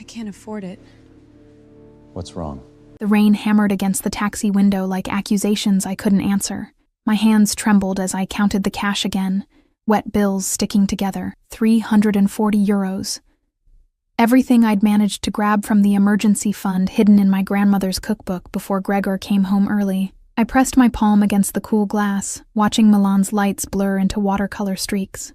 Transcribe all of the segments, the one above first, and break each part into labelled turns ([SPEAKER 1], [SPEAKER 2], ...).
[SPEAKER 1] I can't afford it.
[SPEAKER 2] What's wrong?
[SPEAKER 3] The rain hammered against the taxi window like accusations I couldn't answer. My hands trembled as I counted the cash again, wet bills sticking together, 340 euros. Everything I'd managed to grab from the emergency fund hidden in my grandmother's cookbook before Gregor came home early. I pressed my palm against the cool glass, watching Milan's lights blur into watercolor streaks.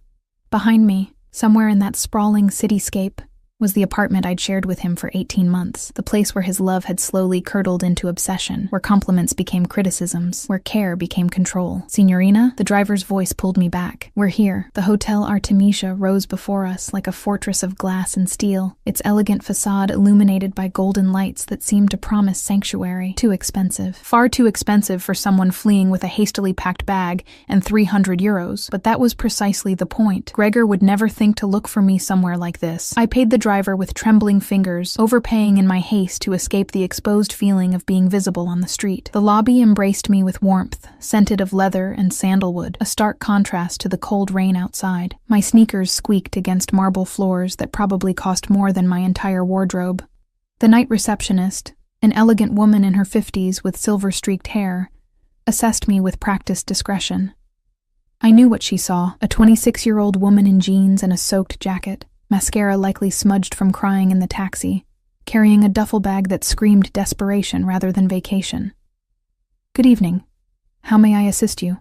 [SPEAKER 3] Behind me, somewhere in that sprawling cityscape, was the apartment I'd shared with him for 18 months, the place where his love had slowly curdled into obsession, where compliments became criticisms, where care became control. Signorina, the driver's voice pulled me back. We're here. The Hotel Artemisia rose before us like a fortress of glass and steel, its elegant facade illuminated by golden lights that seemed to promise sanctuary. Too expensive. Far too expensive for someone fleeing with a hastily packed bag and 300 euros. But that was precisely the point. Gregor would never think to look for me somewhere like this. I paid the driver with trembling fingers, overpaying in my haste to escape the exposed feeling of being visible on the street. The lobby embraced me with warmth, scented of leather and sandalwood, a stark contrast to the cold rain outside. My sneakers squeaked against marble floors that probably cost more than my entire wardrobe. The night receptionist, an elegant woman in her 50s with silver-streaked hair, assessed me with practiced discretion. I knew what she saw, a 26-year-old woman in jeans and a soaked jacket, mascara likely smudged from crying in the taxi, carrying a duffel bag that screamed desperation rather than vacation. Good evening. How may I assist you?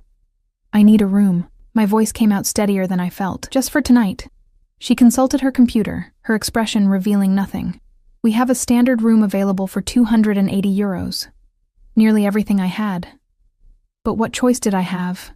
[SPEAKER 3] I need a room. My voice came out steadier than I felt. Just for tonight. She consulted her computer, her expression revealing nothing. We have a standard room available for 280 euros. Nearly everything I had. But what choice did I have?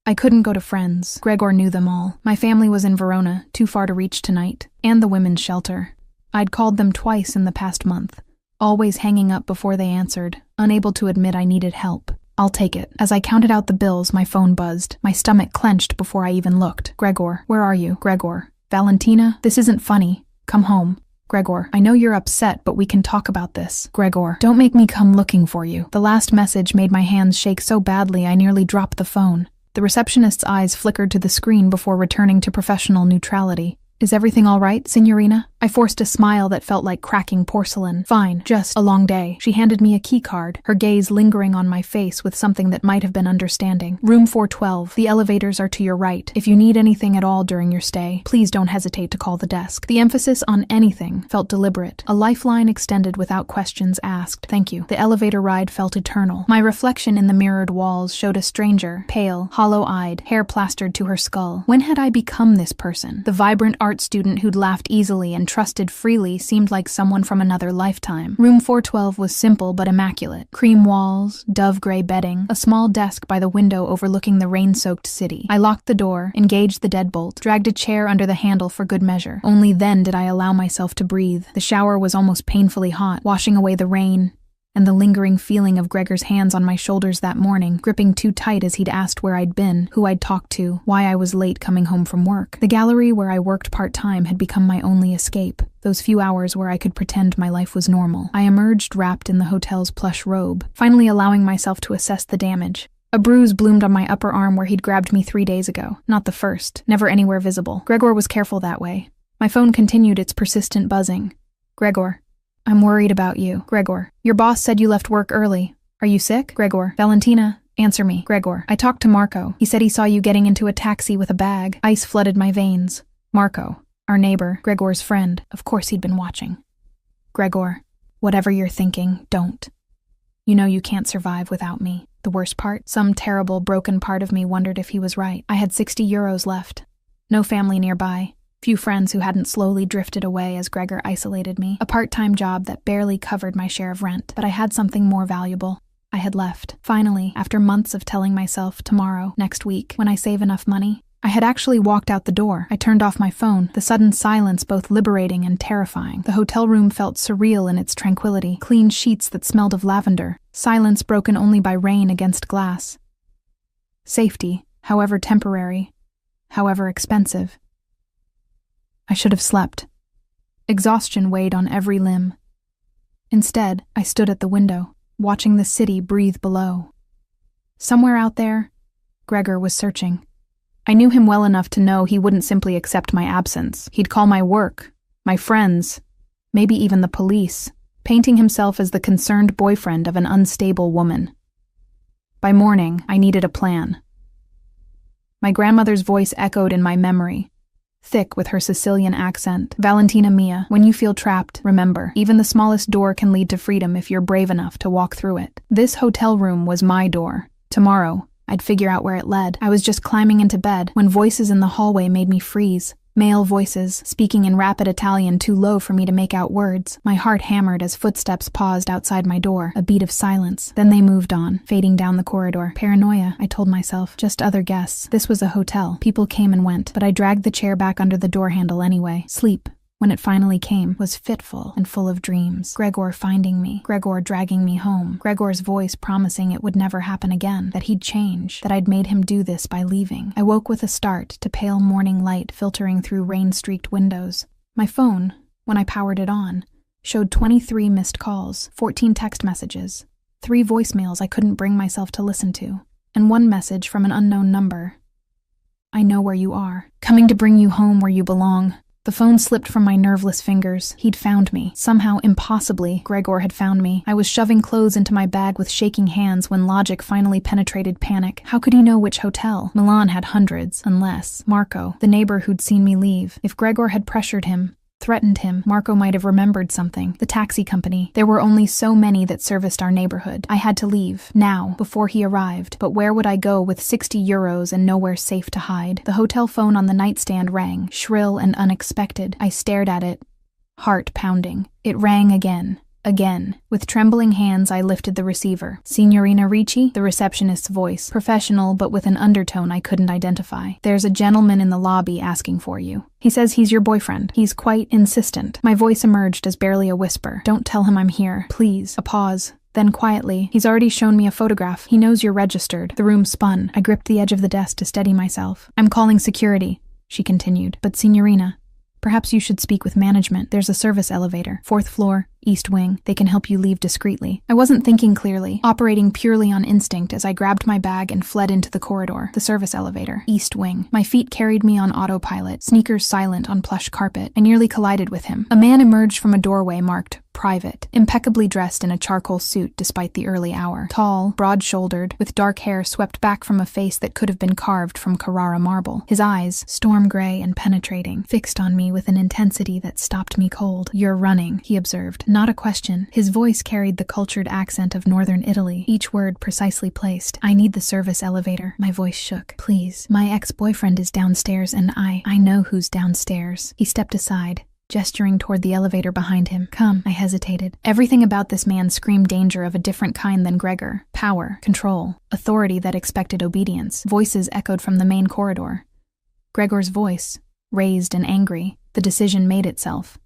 [SPEAKER 3] I couldn't go to friends. Gregor knew them all. My family was in Verona, too far to reach tonight, and the women's shelter. I'd called them twice in the past month, always hanging up before they answered, unable to admit I needed help. I'll take it. As I counted out the bills, my phone buzzed. My stomach clenched before I even looked. Gregor, where are you? Gregor. Valentina, this isn't funny. Come home. Gregor, I know you're upset, but we can talk about this. Gregor, don't make me come looking for you. The last message made my hands shake so badly I nearly dropped the phone. The receptionist's eyes flickered to the screen before returning to professional neutrality. Is everything all right, signorina? I forced a smile that felt like cracking porcelain. Fine, just a long day. She handed me a key card, her gaze lingering on my face with something that might have been understanding. Room 412. The elevators are to your right. If you need anything at all during your stay, please don't hesitate to call the desk. The emphasis on anything felt deliberate. A lifeline extended without questions asked. Thank you. The elevator ride felt eternal. My reflection in the mirrored walls showed a stranger, pale, hollow-eyed, hair plastered to her skull. When had I become this person? The vibrant art student who'd laughed easily and trusted freely seemed like someone from another lifetime. Room 412 was simple but immaculate. Cream walls, dove-gray bedding, a small desk by the window overlooking the rain-soaked city. I locked the door, engaged the deadbolt, dragged a chair under the handle for good measure. Only then did I allow myself to breathe. The shower was almost painfully hot, washing away the rain and the lingering feeling of Gregor's hands on my shoulders that morning, gripping too tight as he'd asked where I'd been, who I'd talked to, why I was late coming home from work. The gallery where I worked part-time had become my only escape, those few hours where I could pretend my life was normal. I emerged wrapped in the hotel's plush robe, finally allowing myself to assess the damage. A bruise bloomed on my upper arm where he'd grabbed me 3 days ago. Not the first, never anywhere visible. Gregor was careful that way. My phone continued its persistent buzzing. Gregor. I'm worried about you. Gregor. Your boss said you left work early. Are you sick? Gregor. Valentina, answer me. Gregor. I talked to Marco. He said he saw you getting into a taxi with a bag. Ice flooded my veins. Marco. Our neighbor. Gregor's friend. Of course he'd been watching. Gregor. Whatever you're thinking, don't. You know you can't survive without me. The worst part? Some terrible, broken part of me wondered if he was right. I had 60 euros left. No family nearby. Few friends who hadn't slowly drifted away as Gregor isolated me. A part-time job that barely covered my share of rent. But I had something more valuable. I had left. Finally, after months of telling myself tomorrow, next week, when I save enough money, I had actually walked out the door. I turned off my phone, the sudden silence both liberating and terrifying. The hotel room felt surreal in its tranquility. Clean sheets that smelled of lavender. Silence broken only by rain against glass. Safety, however temporary, however expensive. I should have slept. Exhaustion weighed on every limb. Instead, I stood at the window, watching the city breathe below. Somewhere out there, Gregor was searching. I knew him well enough to know he wouldn't simply accept my absence. He'd call my work, my friends, maybe even the police, painting himself as the concerned boyfriend of an unstable woman. By morning, I needed a plan. My grandmother's voice echoed in my memory, thick with her Sicilian accent. Valentina mia, when you feel trapped, remember, even the smallest door can lead to freedom if you're brave enough to walk through it. This hotel room was my door. Tomorrow, I'd figure out where it led. I was just climbing into bed when voices in the hallway made me freeze. Male voices, speaking in rapid Italian too low for me to make out words. My heart hammered as footsteps paused outside my door, a beat of silence. Then they moved on, fading down the corridor. Paranoia, I told myself. Just other guests. This was a hotel. People came and went, but I dragged the chair back under the door handle anyway. Sleep, when it finally came, was fitful and full of dreams. Gregor finding me, Gregor dragging me home, Gregor's voice promising it would never happen again, that he'd change, that I'd made him do this by leaving. I woke with a start to pale morning light filtering through rain-streaked windows. My phone, when I powered it on, showed 23 missed calls, 14 text messages, 3 voicemails I couldn't bring myself to listen to, and 1 message from an unknown number. I know where you are, coming to bring you home where you belong. The phone slipped from my nerveless fingers. He'd found me. Somehow, impossibly, Gregor had found me. I was shoving clothes into my bag with shaking hands when logic finally penetrated panic. How could he know which hotel? Milan had hundreds, unless Marco, the neighbor who'd seen me leave. If Gregor had pressured him, threatened him, Marco might have remembered something. The taxi company. There were only so many that serviced our neighborhood. I had to leave, now, before he arrived. But where would I go with 60 euros and nowhere safe to hide? The hotel phone on the nightstand rang, shrill and unexpected. I stared at it, heart pounding. It rang again. Again. With trembling hands, I lifted the receiver. Signorina Ricci? The receptionist's voice. Professional, but with an undertone I couldn't identify. There's a gentleman in the lobby asking for you. He says he's your boyfriend. He's quite insistent. My voice emerged as barely a whisper. Don't tell him I'm here. Please. A pause. Then quietly, he's already shown me a photograph. He knows you're registered. The room spun. I gripped the edge of the desk to steady myself. I'm calling security, she continued. But Signorina, perhaps you should speak with management. There's a service elevator. 4th floor, east wing. They can help you leave discreetly. I wasn't thinking clearly, operating purely on instinct as I grabbed my bag and fled into the corridor. The service elevator. East wing. My feet carried me on autopilot, sneakers silent on plush carpet. I nearly collided with him. A man emerged from a doorway marked private, impeccably dressed in a charcoal suit despite the early hour. Tall, broad-shouldered, with dark hair swept back from a face that could have been carved from Carrara marble. His eyes, storm gray and penetrating, fixed on me with an intensity that stopped me cold. You're running, he observed. Not a question. His voice carried the cultured accent of northern Italy, each word precisely placed. I need the service elevator. My voice shook. Please. My ex-boyfriend is downstairs and I know who's downstairs. He stepped aside, gesturing toward the elevator behind him. Come, I hesitated. Everything about this man screamed danger of a different kind than Gregor. Power, control, authority that expected obedience. Voices echoed from the main corridor. Gregor's voice, raised and angry. The decision made itself.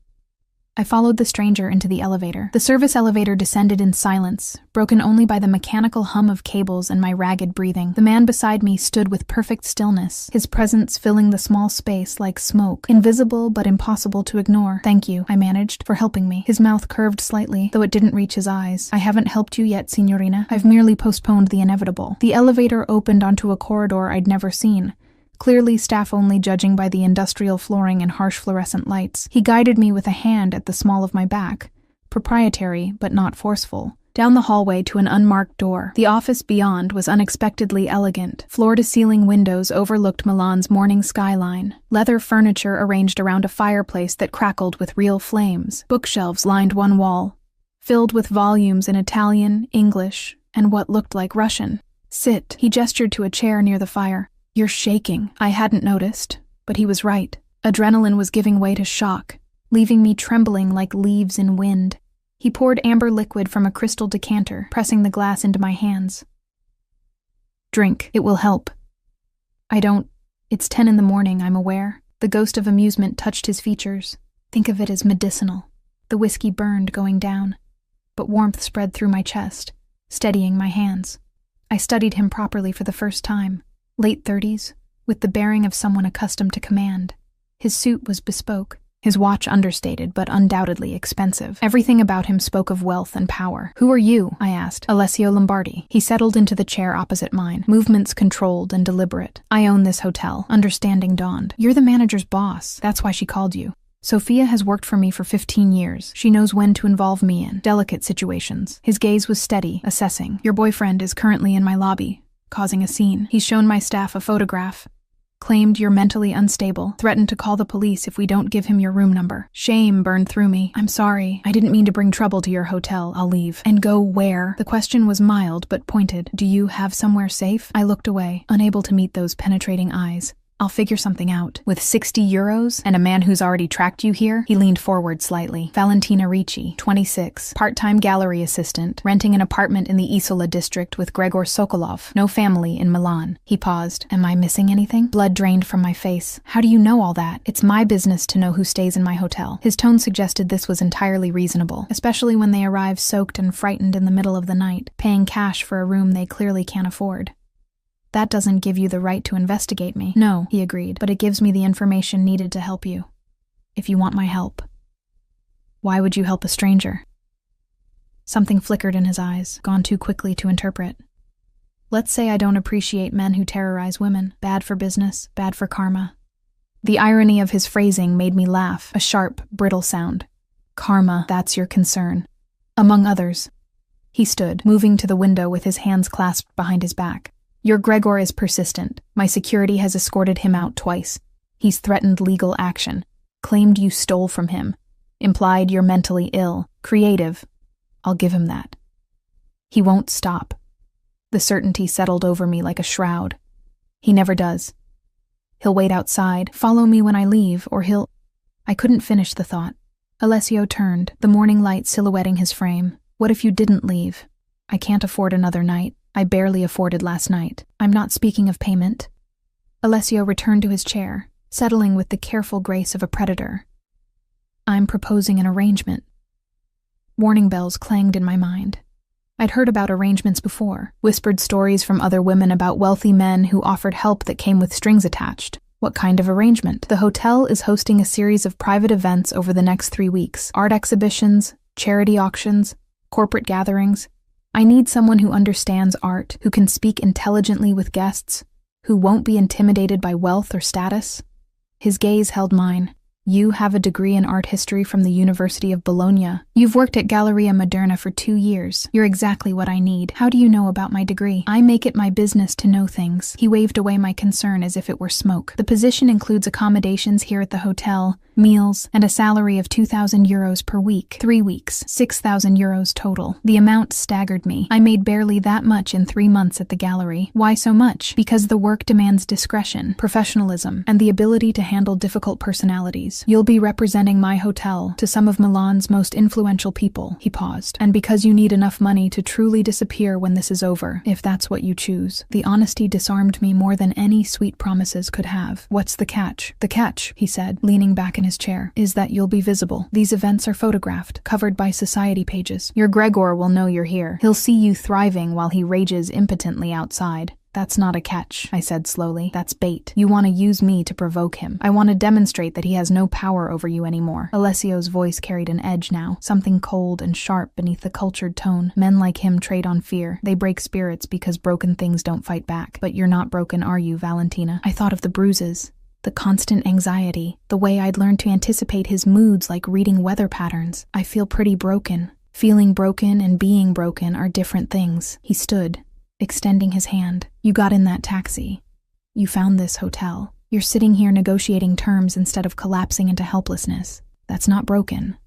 [SPEAKER 3] I followed the stranger into the elevator. The service elevator descended in silence, broken only by the mechanical hum of cables and my ragged breathing. The man beside me stood with perfect stillness, his presence filling the small space like smoke, invisible but impossible to ignore. Thank you, I managed, for helping me. His mouth curved slightly, though it didn't reach his eyes. I haven't helped you yet, signorina. I've merely postponed the inevitable. The elevator opened onto a corridor I'd never seen. Clearly staff only judging by the industrial flooring and harsh fluorescent lights. He guided me with a hand at the small of my back, proprietary but not forceful, down the hallway to an unmarked door. The office beyond was unexpectedly elegant. Floor-to-ceiling windows overlooked Milan's morning skyline. Leather furniture arranged around a fireplace that crackled with real flames. Bookshelves lined one wall, filled with volumes in Italian, English, and what looked like Russian. Sit, he gestured to a chair near the fire. You're shaking. I hadn't noticed, but he was right. Adrenaline was giving way to shock, leaving me trembling like leaves in wind. He poured amber liquid from a crystal decanter, pressing the glass into my hands. Drink. It will help. It's 10 in the morning, I'm aware. The ghost of amusement touched his features. Think of it as medicinal. The whiskey burned going down, but warmth spread through my chest, steadying my hands. I studied him properly for the first time. Late 30s, with the bearing of someone accustomed to command. His suit was bespoke, his watch understated but undoubtedly expensive. Everything about him spoke of wealth and power. Who are you? I asked. Alessio Lombardi. He settled into the chair opposite mine, movements controlled and deliberate. I own this hotel. Understanding dawned. You're the manager's boss. That's why she called you. Sophia has worked for me for 15 years. She knows when to involve me in delicate situations. His gaze was steady, assessing. Your boyfriend is currently in my lobby, causing a scene. He's shown my staff a photograph. Claimed you're mentally unstable, threatened to call the police if we don't give him your room number. Shame burned through me. I'm sorry. I didn't mean to bring trouble to your hotel. I'll leave. And go where? The question was mild but pointed. Do you have somewhere safe? I looked away, unable to meet those penetrating eyes. I'll figure something out. With 60 euros and a man who's already tracked you here? He leaned forward slightly. Valentina Ricci, 26, part-time gallery assistant, renting an apartment in the Isola district with Gregor Sokolov, no family in Milan. He paused. Am I missing anything? Blood drained from my face. How do you know all that? It's my business to know who stays in my hotel. His tone suggested this was entirely reasonable, especially when they arrive soaked and frightened in the middle of the night, paying cash for a room they clearly can't afford. That doesn't give you the right to investigate me. No, he agreed, but it gives me the information needed to help you. If you want my help. Why would you help a stranger? Something flickered in his eyes, gone too quickly to interpret. Let's say I don't appreciate men who terrorize women. Bad for business, bad for karma. The irony of his phrasing made me laugh, a sharp, brittle sound. Karma, that's your concern. Among others. He stood, moving to the window with his hands clasped behind his back. Your Gregor is persistent. My security has escorted him out twice. He's threatened legal action. Claimed you stole from him. Implied you're mentally ill. Creative. I'll give him that. He won't stop. The certainty settled over me like a shroud. He never does. He'll wait outside, follow me when I leave, or he'll... I couldn't finish the thought. Alessio turned, the morning light silhouetting his frame. What if you didn't leave? I can't afford another night. I barely afforded last night. I'm not speaking of payment. Alessio returned to his chair, settling with the careful grace of a predator. I'm proposing an arrangement. Warning bells clanged in my mind. I'd heard about arrangements before, whispered stories from other women about wealthy men who offered help that came with strings attached. What kind of arrangement? The hotel is hosting a series of private events over the next 3 weeks. Art exhibitions, charity auctions, corporate gatherings. I need someone who understands art, who can speak intelligently with guests, who won't be intimidated by wealth or status. His gaze held mine. You have a degree in art history from the University of Bologna. You've worked at Galleria Moderna for 2 years. You're exactly what I need. How do you know about my degree? I make it my business to know things. He waved away my concern as if it were smoke. The position includes accommodations here at the hotel, meals, and a salary of 2,000 euros per week. 3 weeks, 6,000 euros total. The amount staggered me. I made barely that much in 3 months at the gallery. Why so much? Because the work demands discretion, professionalism, and the ability to handle difficult personalities. You'll be representing my hotel to some of Milan's most influential people. He paused. And because you need enough money to truly disappear when this is over, if that's what you choose. The honesty disarmed me more than any sweet promises could have. What's the catch? The catch, he said, leaning back in his chair, is that you'll be visible. These events are photographed, covered by society pages. Your Gregor will know you're here. He'll see you thriving while he rages impotently outside. That's not a catch, I said slowly. That's bait. You want to use me to provoke him. I want to demonstrate that he has no power over you anymore. Alessio's voice carried an edge now, something cold and sharp beneath the cultured tone. Men like him trade on fear. They break spirits because broken things don't fight back. But you're not broken, are you, Valentina? I thought of the bruises. The constant anxiety. The way I'd learned to anticipate his moods like reading weather patterns. I feel pretty broken. Feeling broken and being broken are different things. He stood, extending his hand. You got in that taxi. You found this hotel. You're sitting here negotiating terms instead of collapsing into helplessness. That's not broken.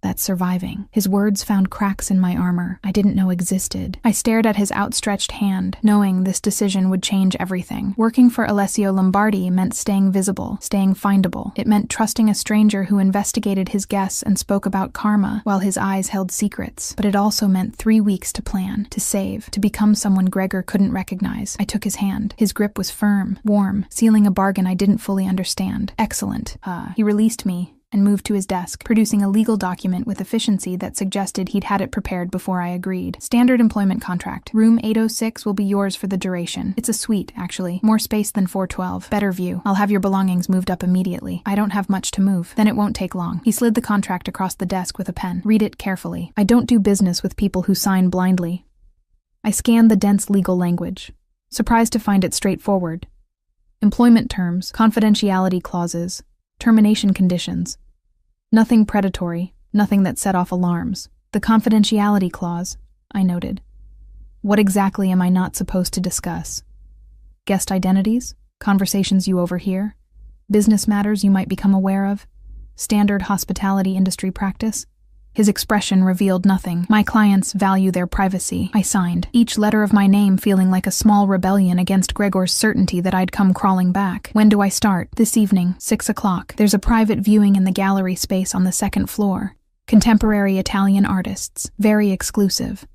[SPEAKER 3] That's surviving. His words found cracks in my armor I didn't know existed. I stared at his outstretched hand, knowing this decision would change everything. Working for Alessio Lombardi meant staying visible, staying findable. It meant trusting a stranger who investigated his guests and spoke about karma while his eyes held secrets. But it also meant 3 weeks to plan, to save, to become someone Gregor couldn't recognize. I took his hand. His grip was firm, warm, sealing a bargain I didn't fully understand. Excellent. He released me and moved to his desk, producing a legal document with efficiency that suggested he'd had it prepared before I agreed. Standard employment contract. Room 806 will be yours for the duration. It's a suite, actually. More space than 412. Better view. I'll have your belongings moved up immediately. I don't have much to move. Then it won't take long. He slid the contract across the desk with a pen. Read it carefully. I don't do business with people who sign blindly. I scanned the dense legal language, surprised to find it straightforward. Employment terms, confidentiality clauses, termination conditions. Nothing predatory, nothing that set off alarms. The confidentiality clause, I noted. What exactly am I not supposed to discuss? Guest identities? Conversations you overhear? Business matters you might become aware of? Standard hospitality industry practice? His expression revealed nothing. My clients value their privacy. I signed, each letter of my name feeling like a small rebellion against Gregor's certainty that I'd come crawling back. When do I start? This evening, 6 o'clock. There's a private viewing in the gallery space on the second floor. Contemporary Italian artists. Very exclusive.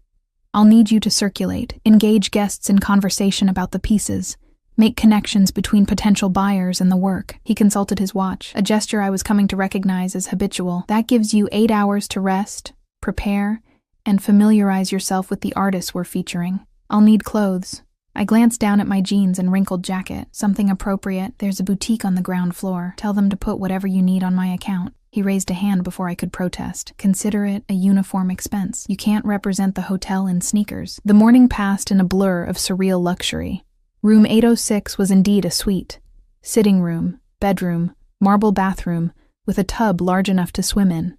[SPEAKER 3] I'll need you to circulate, engage guests in conversation about the pieces, make connections between potential buyers and the work. He consulted his watch, a gesture I was coming to recognize as habitual. That gives you 8 hours to rest, prepare, and familiarize yourself with the artists we're featuring. I'll need clothes. I glanced down at my jeans and wrinkled jacket. Something appropriate. There's a boutique on the ground floor. Tell them to put whatever you need on my account. He raised a hand before I could protest. Consider it a uniform expense. You can't represent the hotel in sneakers. The morning passed in a blur of surreal luxury. Room 806 was indeed a suite. Sitting room, bedroom, marble bathroom, with a tub large enough to swim in.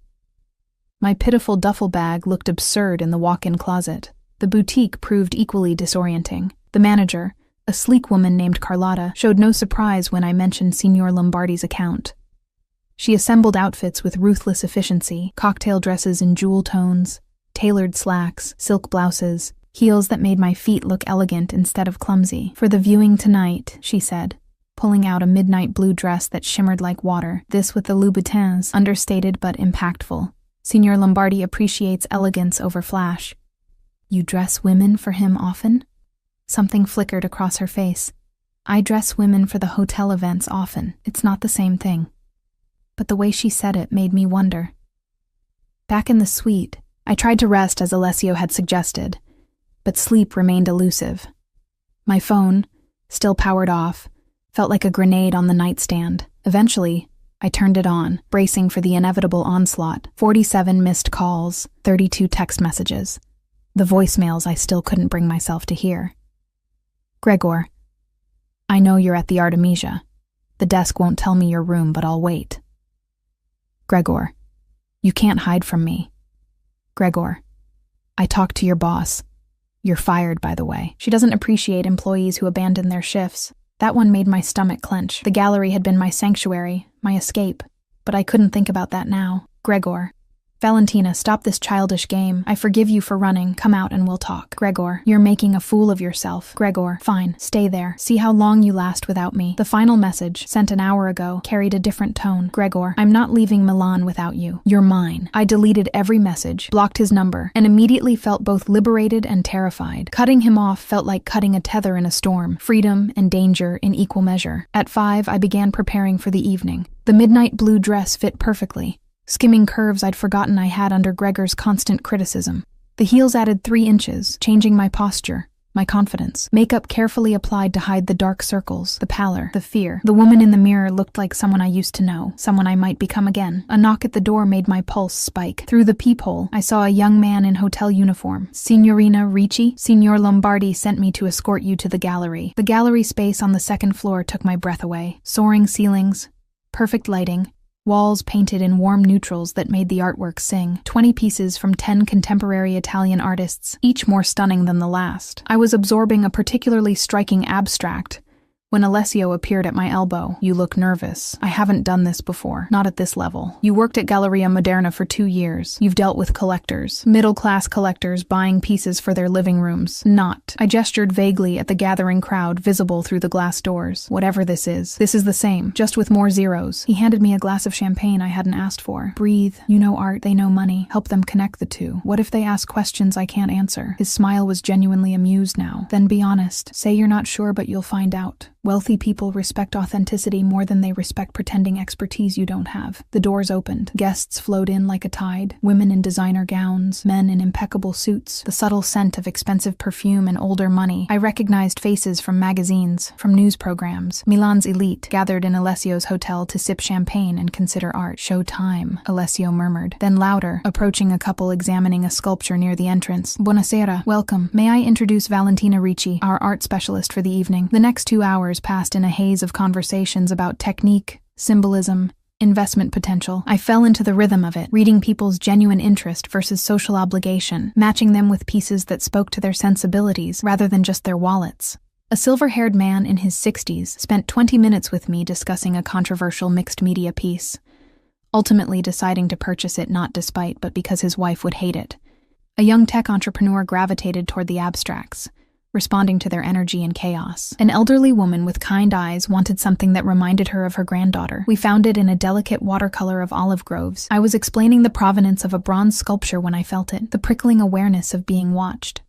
[SPEAKER 3] My pitiful duffel bag looked absurd in the walk-in closet. The boutique proved equally disorienting. The manager, a sleek woman named Carlotta, showed no surprise when I mentioned Signor Lombardi's account. She assembled outfits with ruthless efficiency, cocktail dresses in jewel tones, tailored slacks, silk blouses, heels that made my feet look elegant instead of clumsy. For the viewing tonight, she said, pulling out a midnight blue dress that shimmered like water, this with the Louboutins, understated but impactful. Signor Lombardi appreciates elegance over flash. You dress women for him often? Something flickered across her face. I dress women for the hotel events often. It's not the same thing. But the way she said it made me wonder. Back in the suite, I tried to rest as Alessio had suggested, but sleep remained elusive. My phone, still powered off, felt like a grenade on the nightstand. Eventually, I turned it on, bracing for the inevitable onslaught. 47 missed calls, 32 text messages. The voicemails I still couldn't bring myself to hear. Gregor, I know you're at the Artemisia. The desk won't tell me your room, but I'll wait. Gregor, you can't hide from me. Gregor, I talked to your boss. You're fired, by the way. She doesn't appreciate employees who abandon their shifts. That one made my stomach clench. The gallery had been my sanctuary, my escape, but I couldn't think about that now. Gregor. Valentina, stop this childish game. I forgive you for running. Come out and we'll talk. Gregor, you're making a fool of yourself. Gregor, fine, stay there. See how long you last without me. The final message, sent an hour ago, carried a different tone. Gregor, I'm not leaving Milan without you. You're mine. I deleted every message, blocked his number, and immediately felt both liberated and terrified. Cutting him off felt like cutting a tether in a storm, freedom and danger in equal measure. At 5, I began preparing for the evening. The midnight blue dress fit perfectly, skimming curves I'd forgotten I had under Gregor's constant criticism. The heels added 3 inches, changing my posture, my confidence. Makeup carefully applied to hide the dark circles, the pallor, the fear. The woman in the mirror looked like someone I used to know, someone I might become again. A knock at the door made my pulse spike. Through the peephole, I saw a young man in hotel uniform. Signorina Ricci? Signor Lombardi sent me to escort you to the gallery. The gallery space on the second floor took my breath away. Soaring ceilings, perfect lighting, walls painted in warm neutrals that made the artwork sing. 20 pieces from 10 contemporary Italian artists, each more stunning than the last. I was absorbing a particularly striking abstract when Alessio appeared at my elbow. You look nervous. I haven't done this before, not at this level. You worked at Galleria Moderna for 2 years. You've dealt with collectors, middle-class collectors buying pieces for their living rooms. Not. I gestured vaguely at the gathering crowd visible through the glass doors. Whatever this is the same, just with more zeros. He handed me a glass of champagne I hadn't asked for. Breathe. You know art, they know money. Help them connect the two. What if they ask questions I can't answer? His smile was genuinely amused now. Then be honest. Say you're not sure, but you'll find out. Wealthy people respect authenticity more than they respect pretending expertise you don't have. The doors opened. Guests flowed in like a tide. Women in designer gowns, men in impeccable suits, the subtle scent of expensive perfume and older money. I recognized faces from magazines, from news programs. Milan's elite gathered in Alessio's hotel to sip champagne and consider art. Show time, Alessio murmured. Then louder, approaching a couple examining a sculpture near the entrance. Buonasera. Welcome. May I introduce Valentina Ricci, our art specialist for the evening. The next 2 hours passed in a haze of conversations about technique, symbolism, investment potential. I fell into the rhythm of it, reading people's genuine interest versus social obligation, matching them with pieces that spoke to their sensibilities rather than just their wallets. A silver-haired man in his 60s spent 20 minutes with me discussing a controversial mixed-media piece, ultimately deciding to purchase it not despite but because his wife would hate it. A young tech entrepreneur gravitated toward the abstracts, responding to their energy and chaos. An elderly woman with kind eyes wanted something that reminded her of her granddaughter. We found it in a delicate watercolor of olive groves. I was explaining the provenance of a bronze sculpture when I felt it, the prickling awareness of being watched.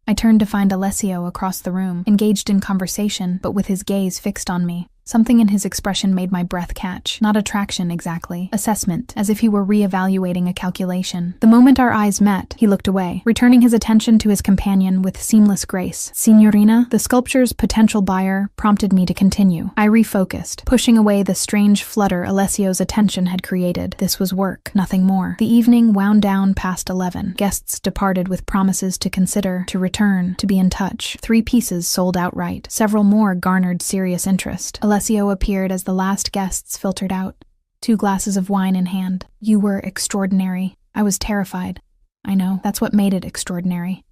[SPEAKER 3] I turned to find Alessio across the room, engaged in conversation, but with his gaze fixed on me. Something in his expression made my breath catch. Not attraction exactly. Assessment, as if he were re-evaluating a calculation. The moment our eyes met, he looked away, returning his attention to his companion with seamless grace. Signorina, the sculpture's potential buyer, prompted me to continue. I refocused, pushing away the strange flutter Alessio's attention had created. This was work, nothing more. The evening wound down past 11. Guests departed with promises to consider, to return, to be in touch. 3 pieces sold outright. Several more garnered serious interest. Alessio appeared as the last guests filtered out, 2 glasses of wine in hand. You were extraordinary. I was terrified. I know, that's what made it extraordinary.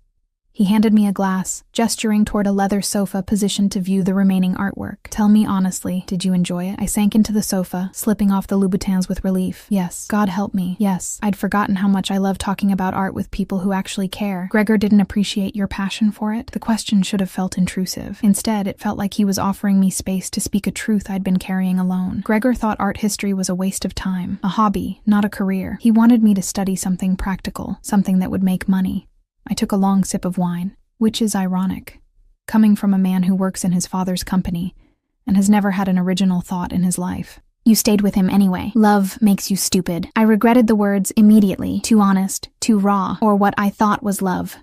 [SPEAKER 3] He handed me a glass, gesturing toward a leather sofa positioned to view the remaining artwork. Tell me honestly, did you enjoy it? I sank into the sofa, slipping off the Louboutins with relief. Yes. God help me. Yes. I'd forgotten how much I love talking about art with people who actually care. Gregor didn't appreciate your passion for it. The question should have felt intrusive. Instead, it felt like he was offering me space to speak a truth I'd been carrying alone. Gregor thought art history was a waste of time, a hobby, not a career. He wanted me to study something practical, something that would make money. I took a long sip of wine, which is ironic, coming from a man who works in his father's company and has never had an original thought in his life. You stayed with him anyway. Love makes you stupid. I regretted the words immediately. Too honest, too raw, or what I thought was love.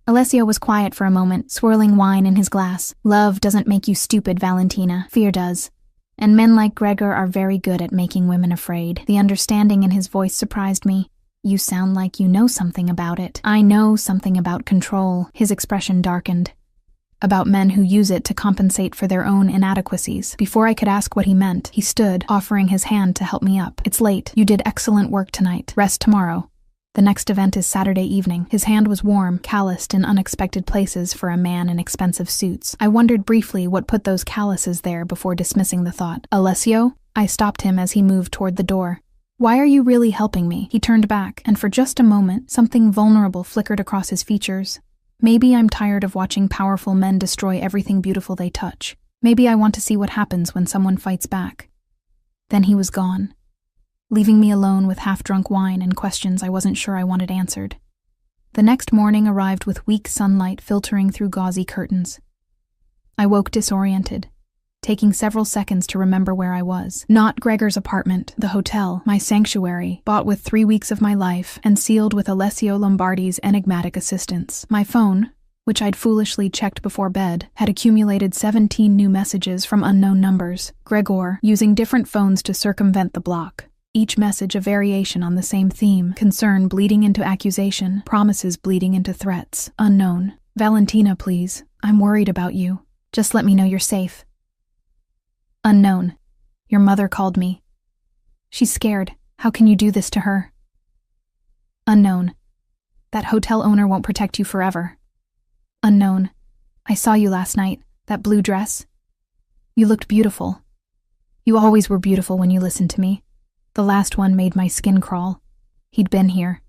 [SPEAKER 3] Alessio was quiet for a moment, swirling wine in his glass. Love doesn't make you stupid, Valentina. Fear does. And men like Gregor are very good at making women afraid. The understanding in his voice surprised me. You sound like you know something about it. I know something about control. His expression darkened. About men who use it to compensate for their own inadequacies. Before I could ask what he meant, he stood, offering his hand to help me up. It's late. You did excellent work tonight. Rest tomorrow. The next event is Saturday evening. His hand was warm, calloused in unexpected places for a man in expensive suits. I wondered briefly what put those calluses there before dismissing the thought. Alessio? I stopped him as he moved toward the door. Why are you really helping me? He turned back, and for just a moment, something vulnerable flickered across his features. Maybe I'm tired of watching powerful men destroy everything beautiful they touch. Maybe I want to see what happens when someone fights back. Then he was gone, leaving me alone with half-drunk wine and questions I wasn't sure I wanted answered. The next morning arrived with weak sunlight filtering through gauzy curtains. I woke disoriented, taking several seconds to remember where I was. Not Gregor's apartment, the hotel, my sanctuary, bought with 3 weeks of my life and sealed with Alessio Lombardi's enigmatic assistance. My phone, which I'd foolishly checked before bed, had accumulated 17 new messages from unknown numbers. Gregor, using different phones to circumvent the block. Each message a variation on the same theme. Concern bleeding into accusation, promises bleeding into threats. Unknown. Valentina, please. I'm worried about you. Just let me know you're safe. Unknown. Your mother called me. She's scared. How can you do this to her? Unknown. That hotel owner won't protect you forever. Unknown. I saw you last night. That blue dress. You looked beautiful. You always were beautiful when you listened to me. The last one made my skin crawl. He'd been here.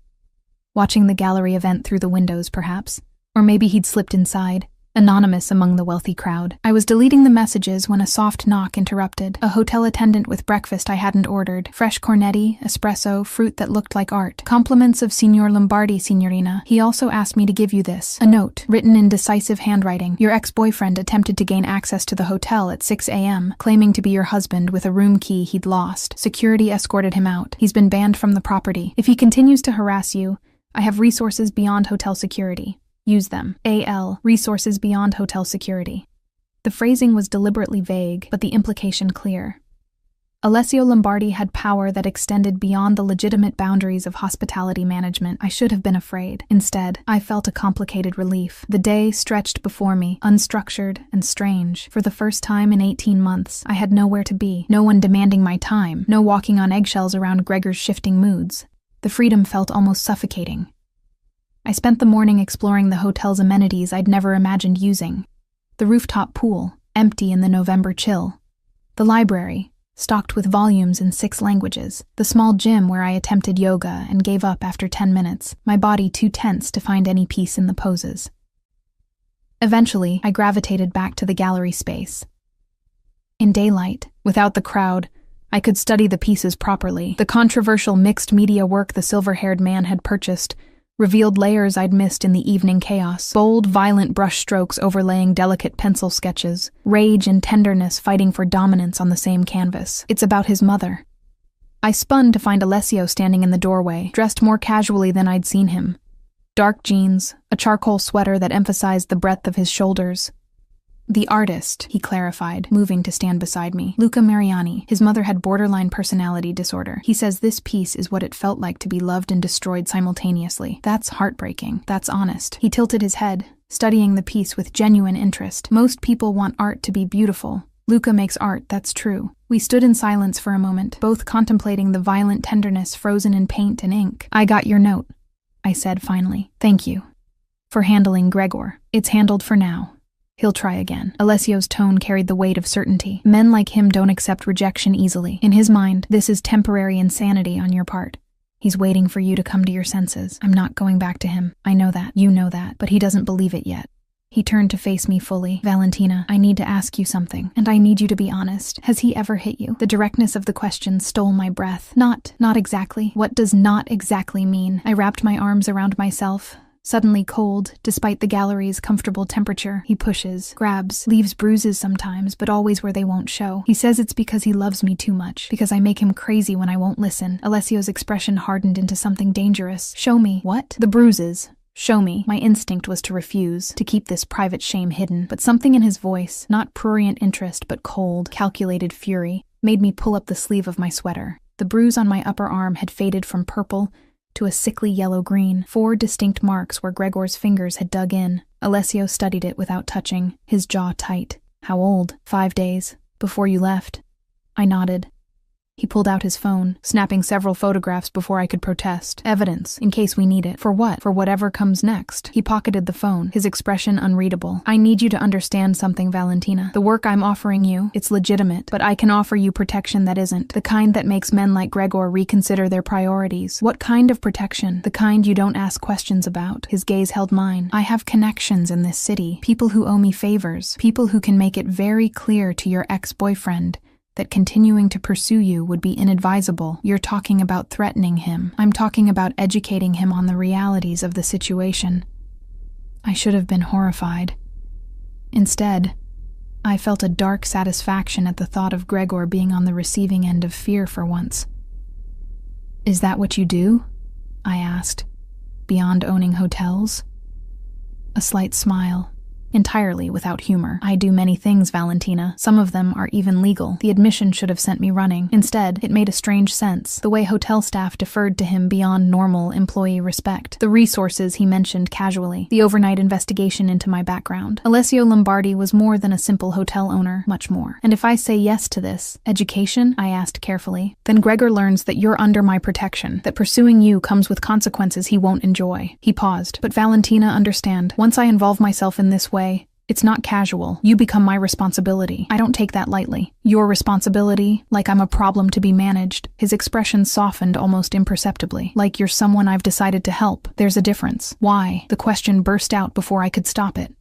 [SPEAKER 3] Watching the gallery event through the windows, perhaps. Or maybe he'd slipped inside. Anonymous among the wealthy crowd. I was deleting the messages when a soft knock interrupted. A hotel attendant with breakfast I hadn't ordered. Fresh cornetti, espresso, fruit that looked like art. Compliments of Signor Lombardi, Signorina. He also asked me to give you this. A note, written in decisive handwriting. Your ex-boyfriend attempted to gain access to the hotel at 6 a.m., claiming to be your husband with a room key he'd lost. Security escorted him out. He's been banned from the property. If he continues to harass you, I have resources beyond hotel security. Use them. A.L. Resources beyond hotel security. The phrasing was deliberately vague, but the implication clear. Alessio Lombardi had power that extended beyond the legitimate boundaries of hospitality management. I should have been afraid. Instead, I felt a complicated relief. The day stretched before me, unstructured and strange. For the first time in 18 months, I had nowhere to be, no one demanding my time, no walking on eggshells around Gregor's shifting moods. The freedom felt almost suffocating. I spent the morning exploring the hotel's amenities I'd never imagined using. The rooftop pool, empty in the November chill. The library, stocked with volumes in 6 languages. The small gym where I attempted yoga and gave up after 10 minutes, my body too tense to find any peace in the poses. Eventually, I gravitated back to the gallery space. In daylight, without the crowd, I could study the pieces properly. The controversial mixed media work the silver-haired man had purchased revealed layers I'd missed in the evening chaos. Bold, violent brush strokes overlaying delicate pencil sketches. Rage and tenderness fighting for dominance on the same canvas. It's about his mother. I spun to find Alessio standing in the doorway, dressed more casually than I'd seen him. Dark jeans, a charcoal sweater that emphasized the breadth of his shoulders. The artist, he clarified, moving to stand beside me. Luca Mariani. His mother had borderline personality disorder. He says this piece is what it felt like to be loved and destroyed simultaneously. That's heartbreaking. That's honest. He tilted his head, studying the piece with genuine interest. Most people want art to be beautiful. Luca makes art, that's true. We stood in silence for a moment, both contemplating the violent tenderness frozen in paint and ink. I got your note, I said finally. Thank you. For handling Gregor. It's handled for now. He'll try again. Alessio's tone carried the weight of certainty. Men like him don't accept rejection easily. In his mind, this is temporary insanity on your part. He's waiting for you to come to your senses. I'm not going back to him. I know that. You know that. But he doesn't believe it yet. He turned to face me fully. Valentina, I need to ask you something, and I need you to be honest. Has he ever hit you? The directness of the question stole my breath. Not exactly. What does not exactly mean? I wrapped my arms around myself. Suddenly cold, despite the gallery's comfortable temperature. He pushes, grabs, leaves bruises sometimes, but always where they won't show. He says it's because he loves me too much, because I make him crazy when I won't listen. Alessio's expression hardened into something dangerous. Show me. What? The bruises. Show me. My instinct was to refuse, to keep this private shame hidden, but something in his voice, not prurient interest but cold, calculated fury, made me pull up the sleeve of my sweater. The bruise on my upper arm had faded from purple to a sickly yellow-green, 4 distinct marks where Gregor's fingers had dug in. Alessio studied it without touching, his jaw tight. How old? 5 days. Before you left. I nodded. He pulled out his phone, snapping several photographs before I could protest. Evidence, in case we need it. For what? For whatever comes next. He pocketed the phone, his expression unreadable. I need you to understand something, Valentina. The work I'm offering you, it's legitimate, but I can offer you protection that isn't. The kind that makes men like Gregor reconsider their priorities. What kind of protection? The kind you don't ask questions about. His gaze held mine. I have connections in this city. People who owe me favors. People who can make it very clear to your ex-boyfriend that continuing to pursue you would be inadvisable. You're talking about threatening him. I'm talking about educating him on the realities of the situation. I should have been horrified. Instead, I felt a dark satisfaction at the thought of Gregor being on the receiving end of fear for once. Is that what you do? I asked, beyond owning hotels. A slight smile. Entirely without humor. I do many things, Valentina. Some of them are even legal. The admission should have sent me running. Instead, it made a strange sense, the way hotel staff deferred to him beyond normal employee respect. The resources he mentioned casually. The overnight investigation into my background. Alessio Lombardi was more than a simple hotel owner, much more. And if I say yes to this, education, I asked carefully, then Gregor learns that you're under my protection, that pursuing you comes with consequences he won't enjoy. He paused. But Valentina, understand, once I involve myself in this way, it's not casual. You become my responsibility. I don't take that lightly. Your responsibility, like I'm a problem to be managed. His expression softened almost imperceptibly, like you're someone I've decided to help. There's a difference. Why? The question burst out before I could stop it.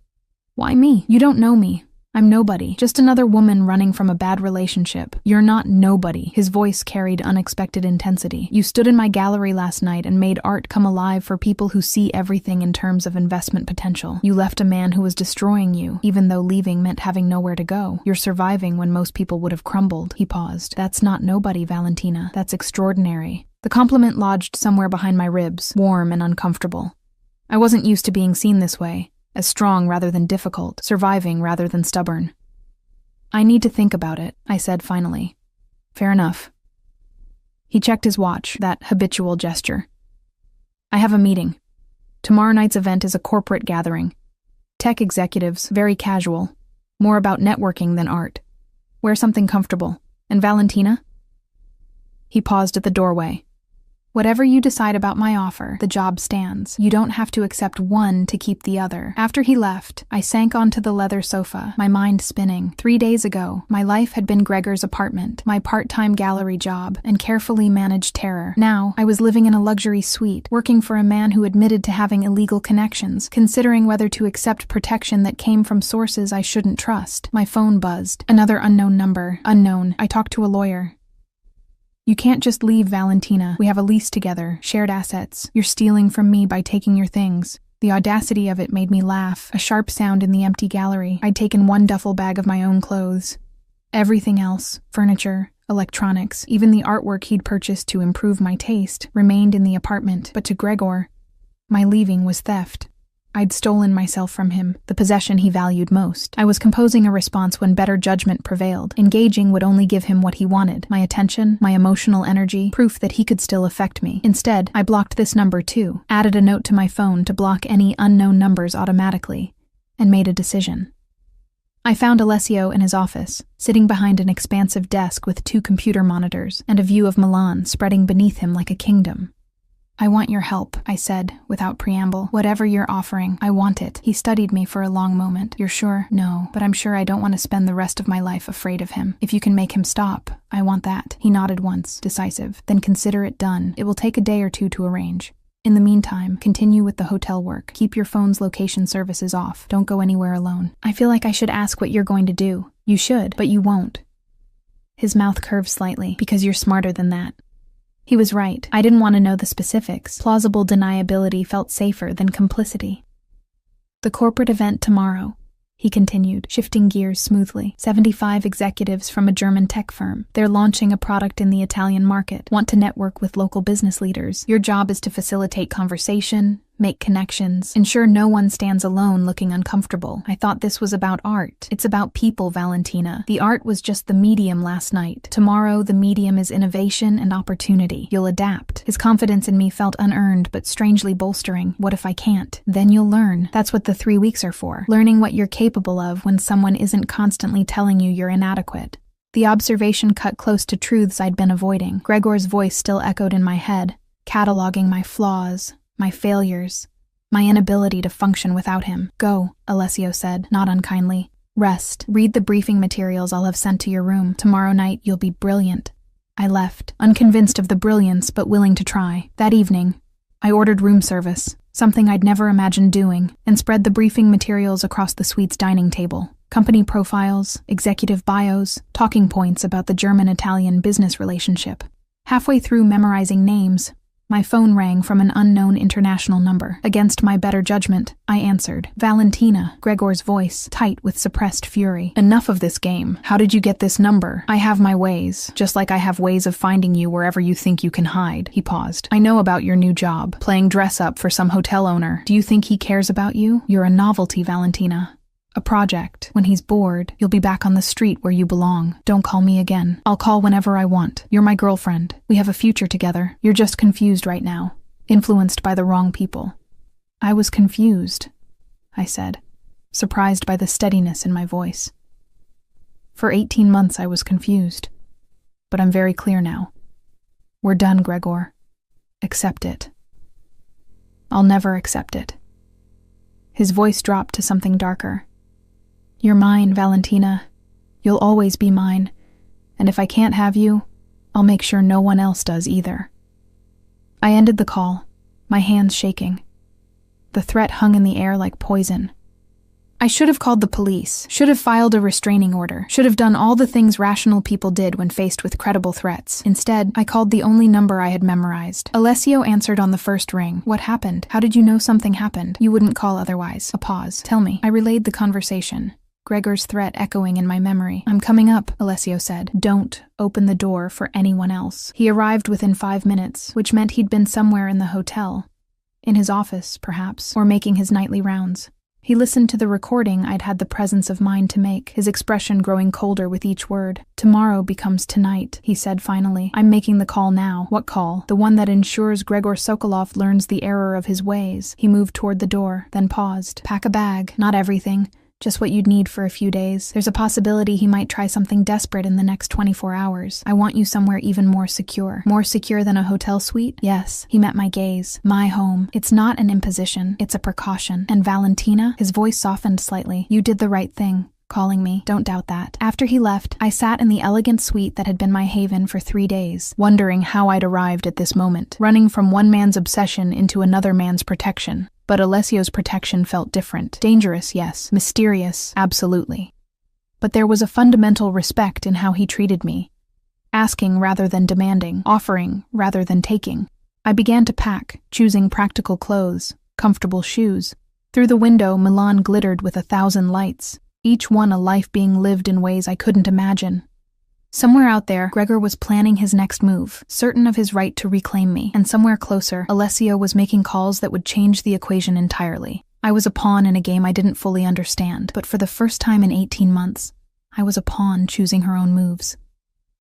[SPEAKER 3] Why me? You don't know me. I'm nobody. Just another woman running from a bad relationship. You're not nobody. His voice carried unexpected intensity. You stood in my gallery last night and made art come alive for people who see everything in terms of investment potential. You left a man who was destroying you, even though leaving meant having nowhere to go. You're surviving when most people would have crumbled. He paused. That's not nobody, Valentina. That's extraordinary. The compliment lodged somewhere behind my ribs, warm and uncomfortable. I wasn't used to being seen this way. As strong rather than difficult, surviving rather than stubborn. I need to think about it, I said finally. Fair enough. He checked his watch, that habitual gesture. I have a meeting. Tomorrow night's event is a corporate gathering. Tech executives, very casual. More about networking than art. Wear something comfortable. And Valentina? He paused at the doorway. Whatever you decide about my offer, the job stands. You don't have to accept one to keep the other. After he left, I sank onto the leather sofa, my mind spinning. 3 days ago, my life had been Gregor's apartment, my part-time gallery job, and carefully managed terror. Now, I was living in a luxury suite, working for a man who admitted to having illegal connections, considering whether to accept protection that came from sources I shouldn't trust. My phone buzzed. Another unknown number. Unknown. I talked to a lawyer. You can't just leave, Valentina. We have a lease together, shared assets. You're stealing from me by taking your things. The audacity of it made me laugh, a sharp sound in the empty gallery. I'd taken one duffel bag of my own clothes. Everything else, furniture, electronics, even the artwork he'd purchased to improve my taste, remained in the apartment. But to Gregor, my leaving was theft. I'd stolen myself from him, the possession he valued most. I was composing a response when better judgment prevailed. Engaging would only give him what he wanted, my attention, my emotional energy, proof that he could still affect me. Instead, I blocked this number too, added a note to my phone to block any unknown numbers automatically, and made a decision. I found Alessio in his office, sitting behind an expansive desk with 2 computer monitors and a view of Milan spreading beneath him like a kingdom. I want your help, I said, without preamble. Whatever you're offering, I want it. He studied me for a long moment. You're sure? No, but I'm sure I don't want to spend the rest of my life afraid of him. If you can make him stop, I want that. He nodded once, decisive. Then consider it done. It will take a day or 2 to arrange. In the meantime, continue with the hotel work. Keep your phone's location services off. Don't go anywhere alone. I feel like I should ask what you're going to do. You should, but you won't. His mouth curved slightly, because you're smarter than that. He was right. I didn't want to know the specifics. Plausible deniability felt safer than complicity. The corporate event tomorrow, he continued, shifting gears smoothly. 75 executives from a German tech firm. They're launching a product in the Italian market. Want to network with local business leaders. Your job is to facilitate conversation, make connections, ensure no one stands alone looking uncomfortable. I thought this was about art. It's about people, Valentina. The art was just the medium last night. Tomorrow, the medium is innovation and opportunity. You'll adapt. His confidence in me felt unearned, but strangely bolstering. What if I can't? Then you'll learn. That's what the 3 weeks are for. Learning what you're capable of when someone isn't constantly telling you you're inadequate. The observation cut close to truths I'd been avoiding. Gregor's voice still echoed in my head, cataloging my flaws, my failures, my inability to function without him. Go, Alessio said, not unkindly. Rest. Read the briefing materials I'll have sent to your room. Tomorrow night you'll be brilliant. I left, unconvinced of the brilliance but willing to try. That evening, I ordered room service, something I'd never imagined doing, and spread the briefing materials across the suite's dining table. Company profiles, executive bios, talking points about the German-Italian business relationship. Halfway through memorizing names, my phone rang from an unknown international number. Against my better judgment, I answered. Valentina, Gregor's voice, tight with suppressed fury. Enough of this game. How did you get this number? I have my ways, just like I have ways of finding you wherever you think you can hide. He paused. I know about your new job, playing dress-up for some hotel owner. Do you think he cares about you? You're a novelty, Valentina. A project. When he's bored, you'll be back on the street where you belong. Don't call me again. I'll call whenever I want. You're my girlfriend. We have a future together. You're just confused right now. Influenced by the wrong people. I was confused, I said, surprised by the steadiness in my voice. For 18 months I was confused. But I'm very clear now. We're done, Gregor. Accept it. I'll never accept it. His voice dropped to something darker. You're mine, Valentina. You'll always be mine. And if I can't have you, I'll make sure no one else does either. I ended the call, my hands shaking. The threat hung in the air like poison. I should have called the police, should have filed a restraining order, should have done all the things rational people did when faced with credible threats. Instead, I called the only number I had memorized. Alessio answered on the first ring. What happened? How did you know something happened? You wouldn't call otherwise. A pause. Tell me. I relayed the conversation. Gregor's threat echoing in my memory. I'm coming up, Alessio said. Don't open the door for anyone else. He arrived within 5 minutes, which meant he'd been somewhere in the hotel. In his office, perhaps, or making his nightly rounds. He listened to the recording I'd had the presence of mind to make, his expression growing colder with each word. "Tomorrow becomes tonight," he said finally. "I'm making the call now." "What call?" "The one that ensures Gregor Sokolov learns the error of his ways." He moved toward the door, then paused. "Pack a bag. Not everything. Just what you'd need for a few days. There's a possibility he might try something desperate in the next 24 hours. I want you somewhere even more secure." "More secure than a hotel suite?" "Yes." He met my gaze. "My home. It's not an imposition. It's a precaution. And Valentina?" His voice softened slightly. "You did the right thing. Calling me. Don't doubt that." After he left, I sat in the elegant suite that had been my haven for 3 days, wondering how I'd arrived at this moment, running from one man's obsession into another man's protection. But Alessio's protection felt different. Dangerous, yes. Mysterious, absolutely. But there was a fundamental respect in how he treated me. Asking rather than demanding, offering rather than taking. I began to pack, choosing practical clothes, comfortable shoes. Through the window, Milan glittered with 1,000 lights, each one a life being lived in ways I couldn't imagine. Somewhere out there, Gregor was planning his next move, certain of his right to reclaim me, and somewhere closer, Alessio was making calls that would change the equation entirely. I was a pawn in a game I didn't fully understand, but for the first time in 18 months, I was a pawn choosing her own moves.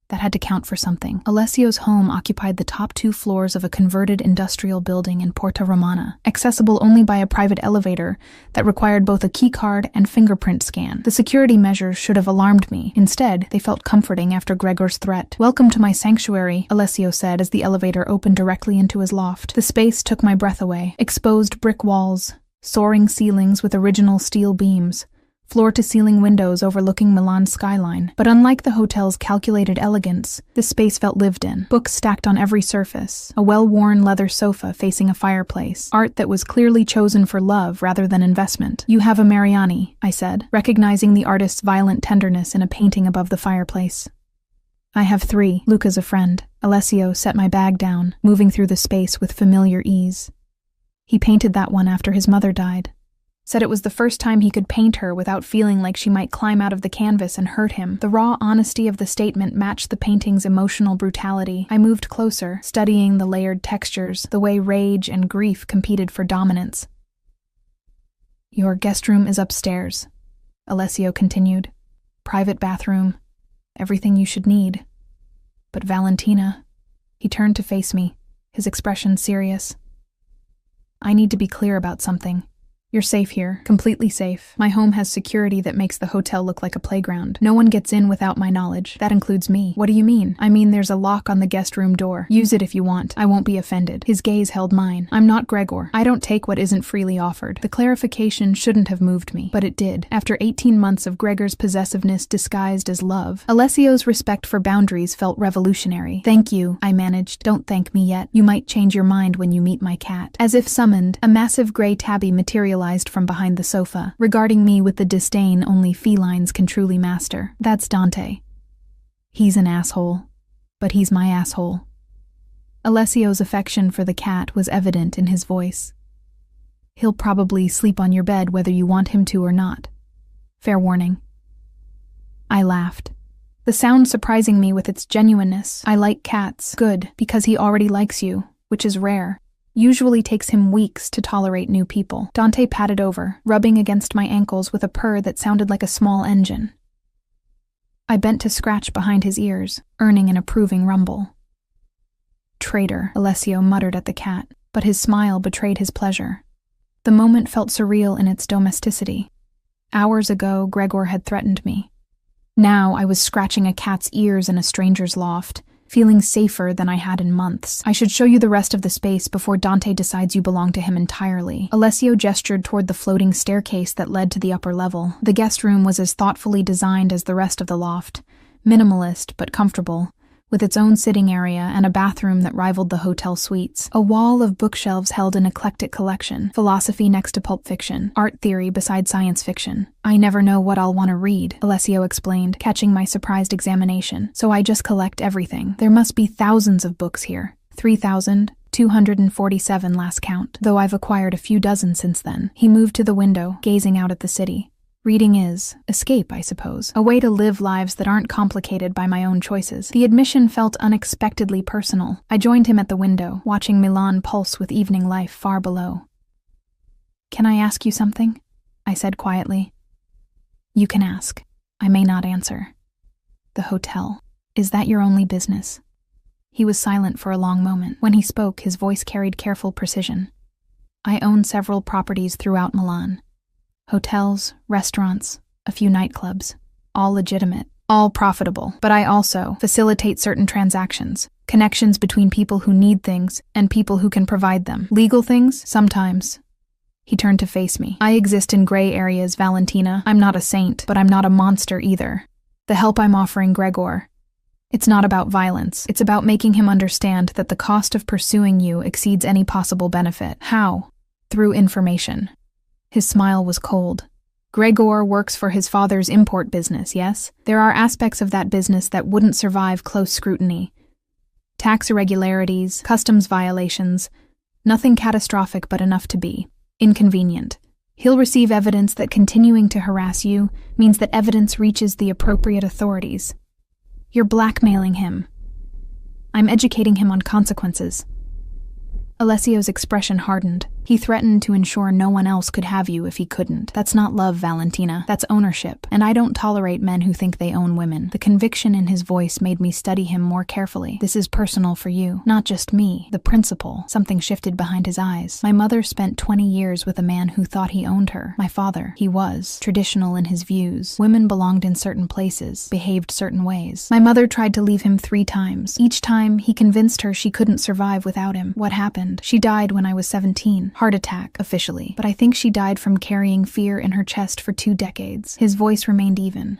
[SPEAKER 3] That had to count for something. Alessio's home occupied the top 2 floors of a converted industrial building in Porta Romana, accessible only by a private elevator that required both a keycard and fingerprint scan. The security measures should have alarmed me. Instead, they felt comforting after Gregor's threat. "Welcome to my sanctuary," Alessio said as the elevator opened directly into his loft. The space took my breath away. Exposed brick walls, soaring ceilings with original steel beams, floor-to-ceiling windows overlooking Milan's skyline. But unlike the hotel's calculated elegance, this space felt lived in. Books stacked on every surface, a well-worn leather sofa facing a fireplace, art that was clearly chosen for love rather than investment. "You have a Mariani," I said, recognizing the artist's violent tenderness in a painting above the fireplace. "I have 3. Luca's a friend." Alessio set my bag down, moving through the space with familiar ease. "He painted that one after his mother died. Said it was the first time he could paint her without feeling like she might climb out of the canvas and hurt him." The raw honesty of the statement matched the painting's emotional brutality. I moved closer, studying the layered textures, the way rage and grief competed for dominance. "Your guest room is upstairs," Alessio continued. "Private bathroom, everything you should need. But Valentina..." He turned to face me, his expression serious. "I need to be clear about something. You're safe here, completely safe. My home has security that makes the hotel look like a playground. No one gets in without my knowledge. That includes me." "What do you mean?" "I mean there's a lock on the guest room door. Use it if you want. I won't be offended." His gaze held mine. "I'm not Gregor. I don't take what isn't freely offered." The clarification shouldn't have moved me, but it did. After 18 months of Gregor's possessiveness disguised as love, Alessio's respect for boundaries felt revolutionary. "Thank you," I managed. "Don't thank me yet. You might change your mind when you meet my cat." As if summoned, a massive gray tabby materialized from behind the sofa, regarding me with the disdain only felines can truly master. "That's Dante. He's an asshole, but he's my asshole." Alessio's affection for the cat was evident in his voice. "He'll probably sleep on your bed whether you want him to or not. Fair warning." I laughed, the sound surprising me with its genuineness. "I like cats." "Good, because he already likes you, which is rare. Usually takes him weeks to tolerate new people." Dante patted over, rubbing against my ankles with a purr that sounded like a small engine. I bent to scratch behind his ears, earning an approving rumble. "Traitor," Alessio muttered at the cat, but his smile betrayed his pleasure. The moment felt surreal in its domesticity. Hours ago, Gregor had threatened me. Now I was scratching a cat's ears in a stranger's loft, feeling safer than I had in months. "I should show you the rest of the space before Dante decides you belong to him entirely." Alessio gestured toward the floating staircase that led to the upper level. The guest room was as thoughtfully designed as the rest of the loft, minimalist but comfortable, with its own sitting area and a bathroom that rivaled the hotel suites. A wall of bookshelves held an eclectic collection, philosophy next to pulp fiction, art theory beside science fiction. "I never know what I'll want to read," Alessio explained, catching my surprised examination. "So I just collect everything. There must be thousands of books here. 3,247 last count, though I've acquired a few dozen since then." He moved to the window, gazing out at the city. "Reading is escape, I suppose. A way to live lives that aren't complicated by my own choices." The admission felt unexpectedly personal. I joined him at the window, watching Milan pulse with evening life far below. "Can I ask you something?" I said quietly. You can ask. I may not answer. The hotel. Is that your only business? He was silent for a long moment. When he spoke, his voice carried careful precision. I own several properties throughout Milan. Hotels, restaurants, a few nightclubs. All legitimate, all profitable. But I also facilitate certain transactions, connections between people who need things and people who can provide them. Legal things? Sometimes. He turned to face me. I exist in gray areas, Valentina. I'm not a saint, but I'm not a monster either. The help I'm offering Gregor, it's not about violence. It's about making him understand that the cost of pursuing you exceeds any possible benefit. How? Through information. His smile was cold. Gregor works for his father's import business, yes? There are aspects of that business that wouldn't survive close scrutiny. Tax irregularities, customs violations, nothing catastrophic but enough to be inconvenient. He'll receive evidence that continuing to harass you means that evidence reaches the appropriate authorities. You're blackmailing him. I'm educating him on consequences. Alessio's expression hardened. He threatened to ensure no one else could have you if he couldn't. That's not love, Valentina. That's ownership. And I don't tolerate men who think they own women. The conviction in his voice made me study him more carefully. This is personal for you, not just me. The principal. Something shifted behind his eyes. My mother spent 20 years with a man who thought he owned her. My father. He was traditional in his views. Women belonged in certain places, behaved certain ways. My mother tried to leave him 3 times. Each time, he convinced her she couldn't survive without him. What happened? She died when I was 17. Heart attack, officially. But I think she died from carrying fear in her chest for 2 decades. His voice remained even,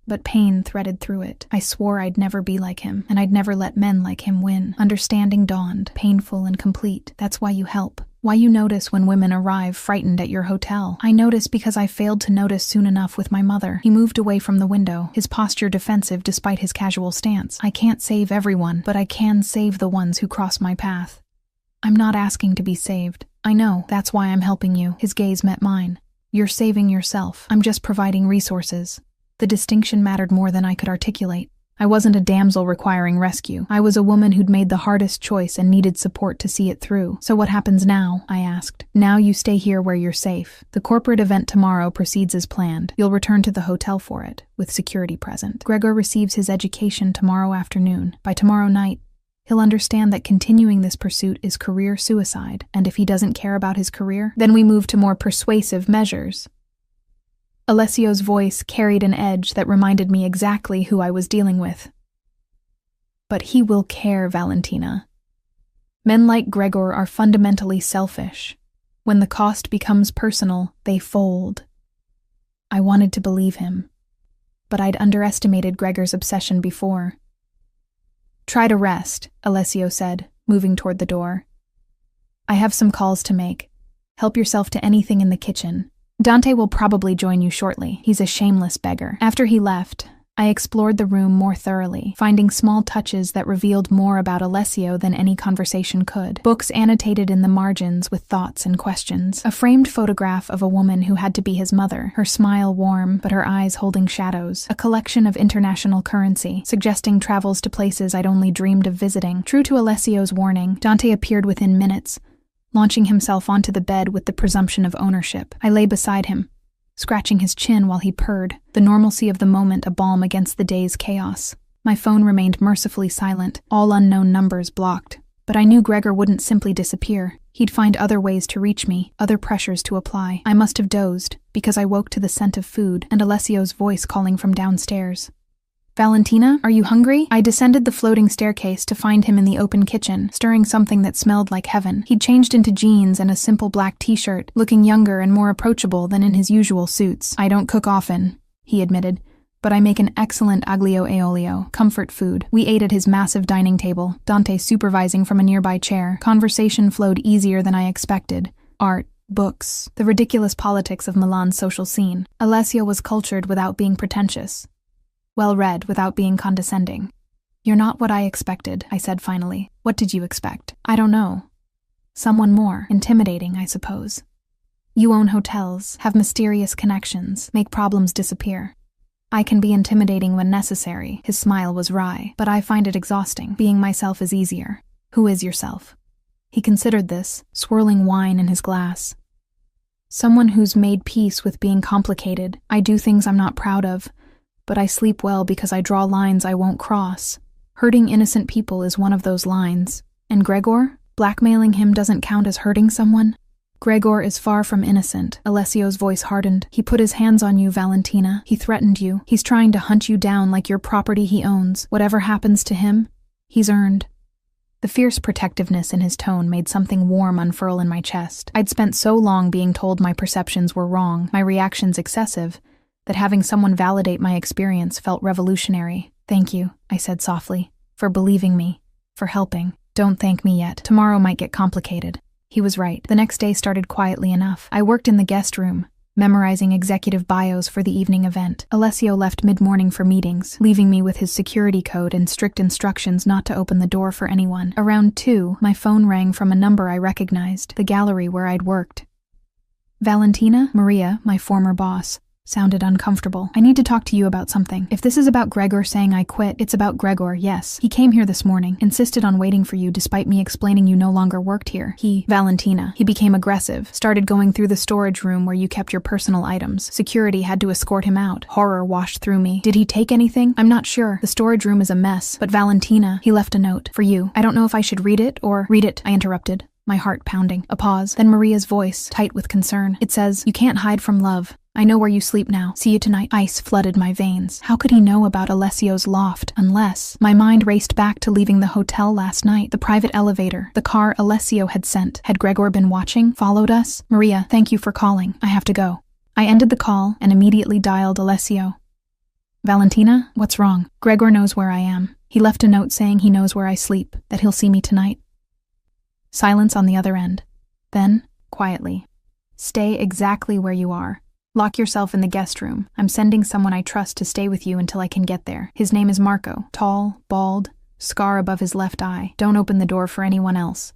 [SPEAKER 3] but pain threaded through it. I swore I'd never be like him, and I'd never let men like him win. Understanding dawned, painful and complete. That's why you help. Why you notice when women arrive frightened at your hotel. I notice because I failed to notice soon enough with my mother. He moved away from the window, his posture defensive despite his casual stance. I can't save everyone, but I can save the ones who cross my path. I'm not asking to be saved. I know, that's why I'm helping you. His gaze met mine. You're saving yourself. I'm just providing resources. The distinction mattered more than I could articulate. I wasn't a damsel requiring rescue. I was a woman who'd made the hardest choice and needed support to see it through. So what happens now? I asked. Now you stay here where you're safe. The corporate event tomorrow proceeds as planned. You'll return to the hotel for it, with security present. Gregor receives his education tomorrow afternoon. By tomorrow night, he'll understand that continuing this pursuit is career suicide, and if he doesn't care about his career, then we move to more persuasive measures. Alessio's voice carried an edge that reminded me exactly who I was dealing with. But he will care, Valentina. Men like Gregor are fundamentally selfish. When the cost becomes personal, they fold. I wanted to believe him, but I'd underestimated Gregor's obsession before. Try to rest, Alessio said, moving toward the door. I have some calls to make. Help yourself to anything in the kitchen. Dante will probably join you shortly. He's a shameless beggar. After he left, I explored the room more thoroughly, finding small touches that revealed more about Alessio than any conversation could. Books annotated in the margins with thoughts and questions. A framed photograph of a woman who had to be his mother, her smile warm, but her eyes holding shadows. A collection of international currency, suggesting travels to places I'd only dreamed of visiting. True to Alessio's warning, Dante appeared within minutes, launching himself onto the bed with the presumption of ownership. I lay beside him, scratching his chin while he purred, the normalcy of the moment a balm against the day's chaos. My phone remained mercifully silent, all unknown numbers blocked. But I knew Gregor wouldn't simply disappear. He'd find other ways to reach me, other pressures to apply. I must have dozed, because I woke to the scent of food and Alessio's voice calling from downstairs. Valentina, are you hungry? I descended the floating staircase to find him in the open kitchen, stirring something that smelled like heaven. He'd changed into jeans and a simple black t-shirt, looking younger and more approachable than in his usual suits. I don't cook often, he admitted, but I make an excellent aglio e olio, comfort food. We ate at his massive dining table, Dante supervising from a nearby chair. Conversation flowed easier than I expected. Art, books, the ridiculous politics of Milan's social scene. Alessio was cultured without being pretentious. Well-read without being condescending. You're not what I expected, I said finally. What did you expect? I don't know. Someone more intimidating, I suppose. You own hotels, have mysterious connections, make problems disappear. I can be intimidating when necessary. His smile was wry, but I find it exhausting. Being myself is easier. Who is yourself? He considered this, swirling wine in his glass. Someone who's made peace with being complicated. I do things I'm not proud of, but I sleep well because I draw lines I won't cross. Hurting innocent people is one of those lines. And Gregor? Blackmailing him doesn't count as hurting someone? Gregor is far from innocent. Alessio's voice hardened. He put his hands on you, Valentina. He threatened you. He's trying to hunt you down like your property he owns. Whatever happens to him, he's earned. The fierce protectiveness in his tone made something warm unfurl in my chest. I'd spent so long being told my perceptions were wrong, my reactions excessive, that having someone validate my experience felt revolutionary. Thank you, I said softly, for believing me, for helping. Don't thank me yet. Tomorrow might get complicated. He was right. The next day started quietly enough. I worked in the guest room, memorizing executive bios for the evening event. Alessio left mid-morning for meetings, leaving me with his security code and strict instructions not to open the door for anyone. Around 2, my phone rang from a number I recognized, the gallery where I'd worked. Valentina, Maria, my former boss, sounded uncomfortable. I need to talk to you about something. If this is about Gregor saying I quit, it's about Gregor, yes. He came here this morning, insisted on waiting for you despite me explaining you no longer worked here. Valentina, he became aggressive, started going through the storage room where you kept your personal items. Security had to escort him out. Horror washed through me. Did he take anything? I'm not sure. The storage room is a mess, but Valentina, he left a note. For you. I don't know if I should read it or... Read it, I interrupted, my heart pounding. A pause, then Maria's voice, tight with concern. It says, you can't hide from love. I know where you sleep now. See you tonight. Ice flooded my veins. How could he know about Alessio's loft? Unless... My mind raced back to leaving the hotel last night. The private elevator. The car Alessio had sent. Had Gregor been watching? Followed us? Maria, thank you for calling. I have to go. I ended the call and immediately dialed Alessio. Valentina, what's wrong? Gregor knows where I am. He left a note saying he knows where I sleep, that he'll see me tonight. Silence on the other end. Then, quietly. Stay exactly where you are. Lock yourself in the guest room. I'm sending someone I trust to stay with you until I can get there. His name is Marco. Tall, bald, scar above his left eye. Don't open the door for anyone else.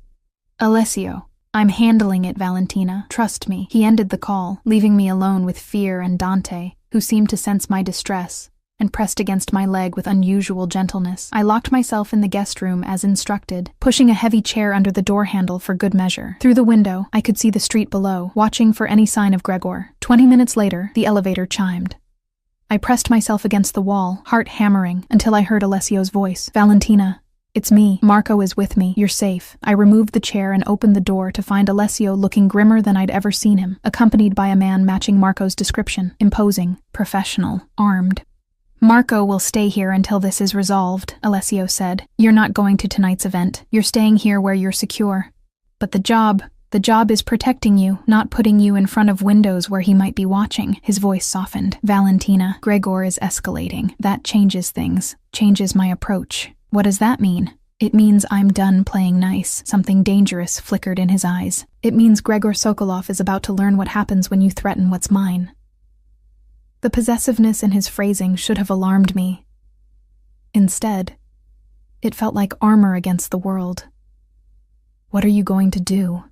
[SPEAKER 3] Alessio. I'm handling it, Valentina. Trust me. He ended the call, leaving me alone with Fear and Dante, who seemed to sense my distress, and pressed against my leg with unusual gentleness. I locked myself in the guest room as instructed, pushing a heavy chair under the door handle for good measure. Through the window, I could see the street below, watching for any sign of Gregor. 20 minutes later, the elevator chimed. I pressed myself against the wall, heart hammering, until I heard Alessio's voice. Valentina, it's me. Marco is with me. You're safe. I removed the chair and opened the door to find Alessio looking grimmer than I'd ever seen him, accompanied by a man matching Marco's description. Imposing, professional, armed. Marco will stay here until this is resolved, Alessio said. You're not going to tonight's event. You're staying here where you're secure. But the job is protecting you, not putting you in front of windows where he might be watching. His voice softened. Valentina, Gregor is escalating. That changes things, changes my approach. What does that mean? It means I'm done playing nice. Something dangerous flickered in his eyes. It means Gregor Sokolov is about to learn what happens when you threaten what's mine. The possessiveness in his phrasing should have alarmed me. Instead, it felt like armor against the world. What are you going to do?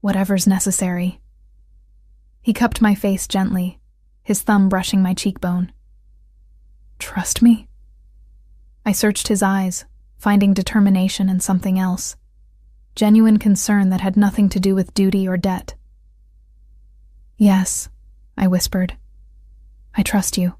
[SPEAKER 3] Whatever's necessary. He cupped my face gently, his thumb brushing my cheekbone. Trust me? I searched his eyes, finding determination in something else. Genuine concern that had nothing to do with duty or debt. Yes, I whispered. I trust you.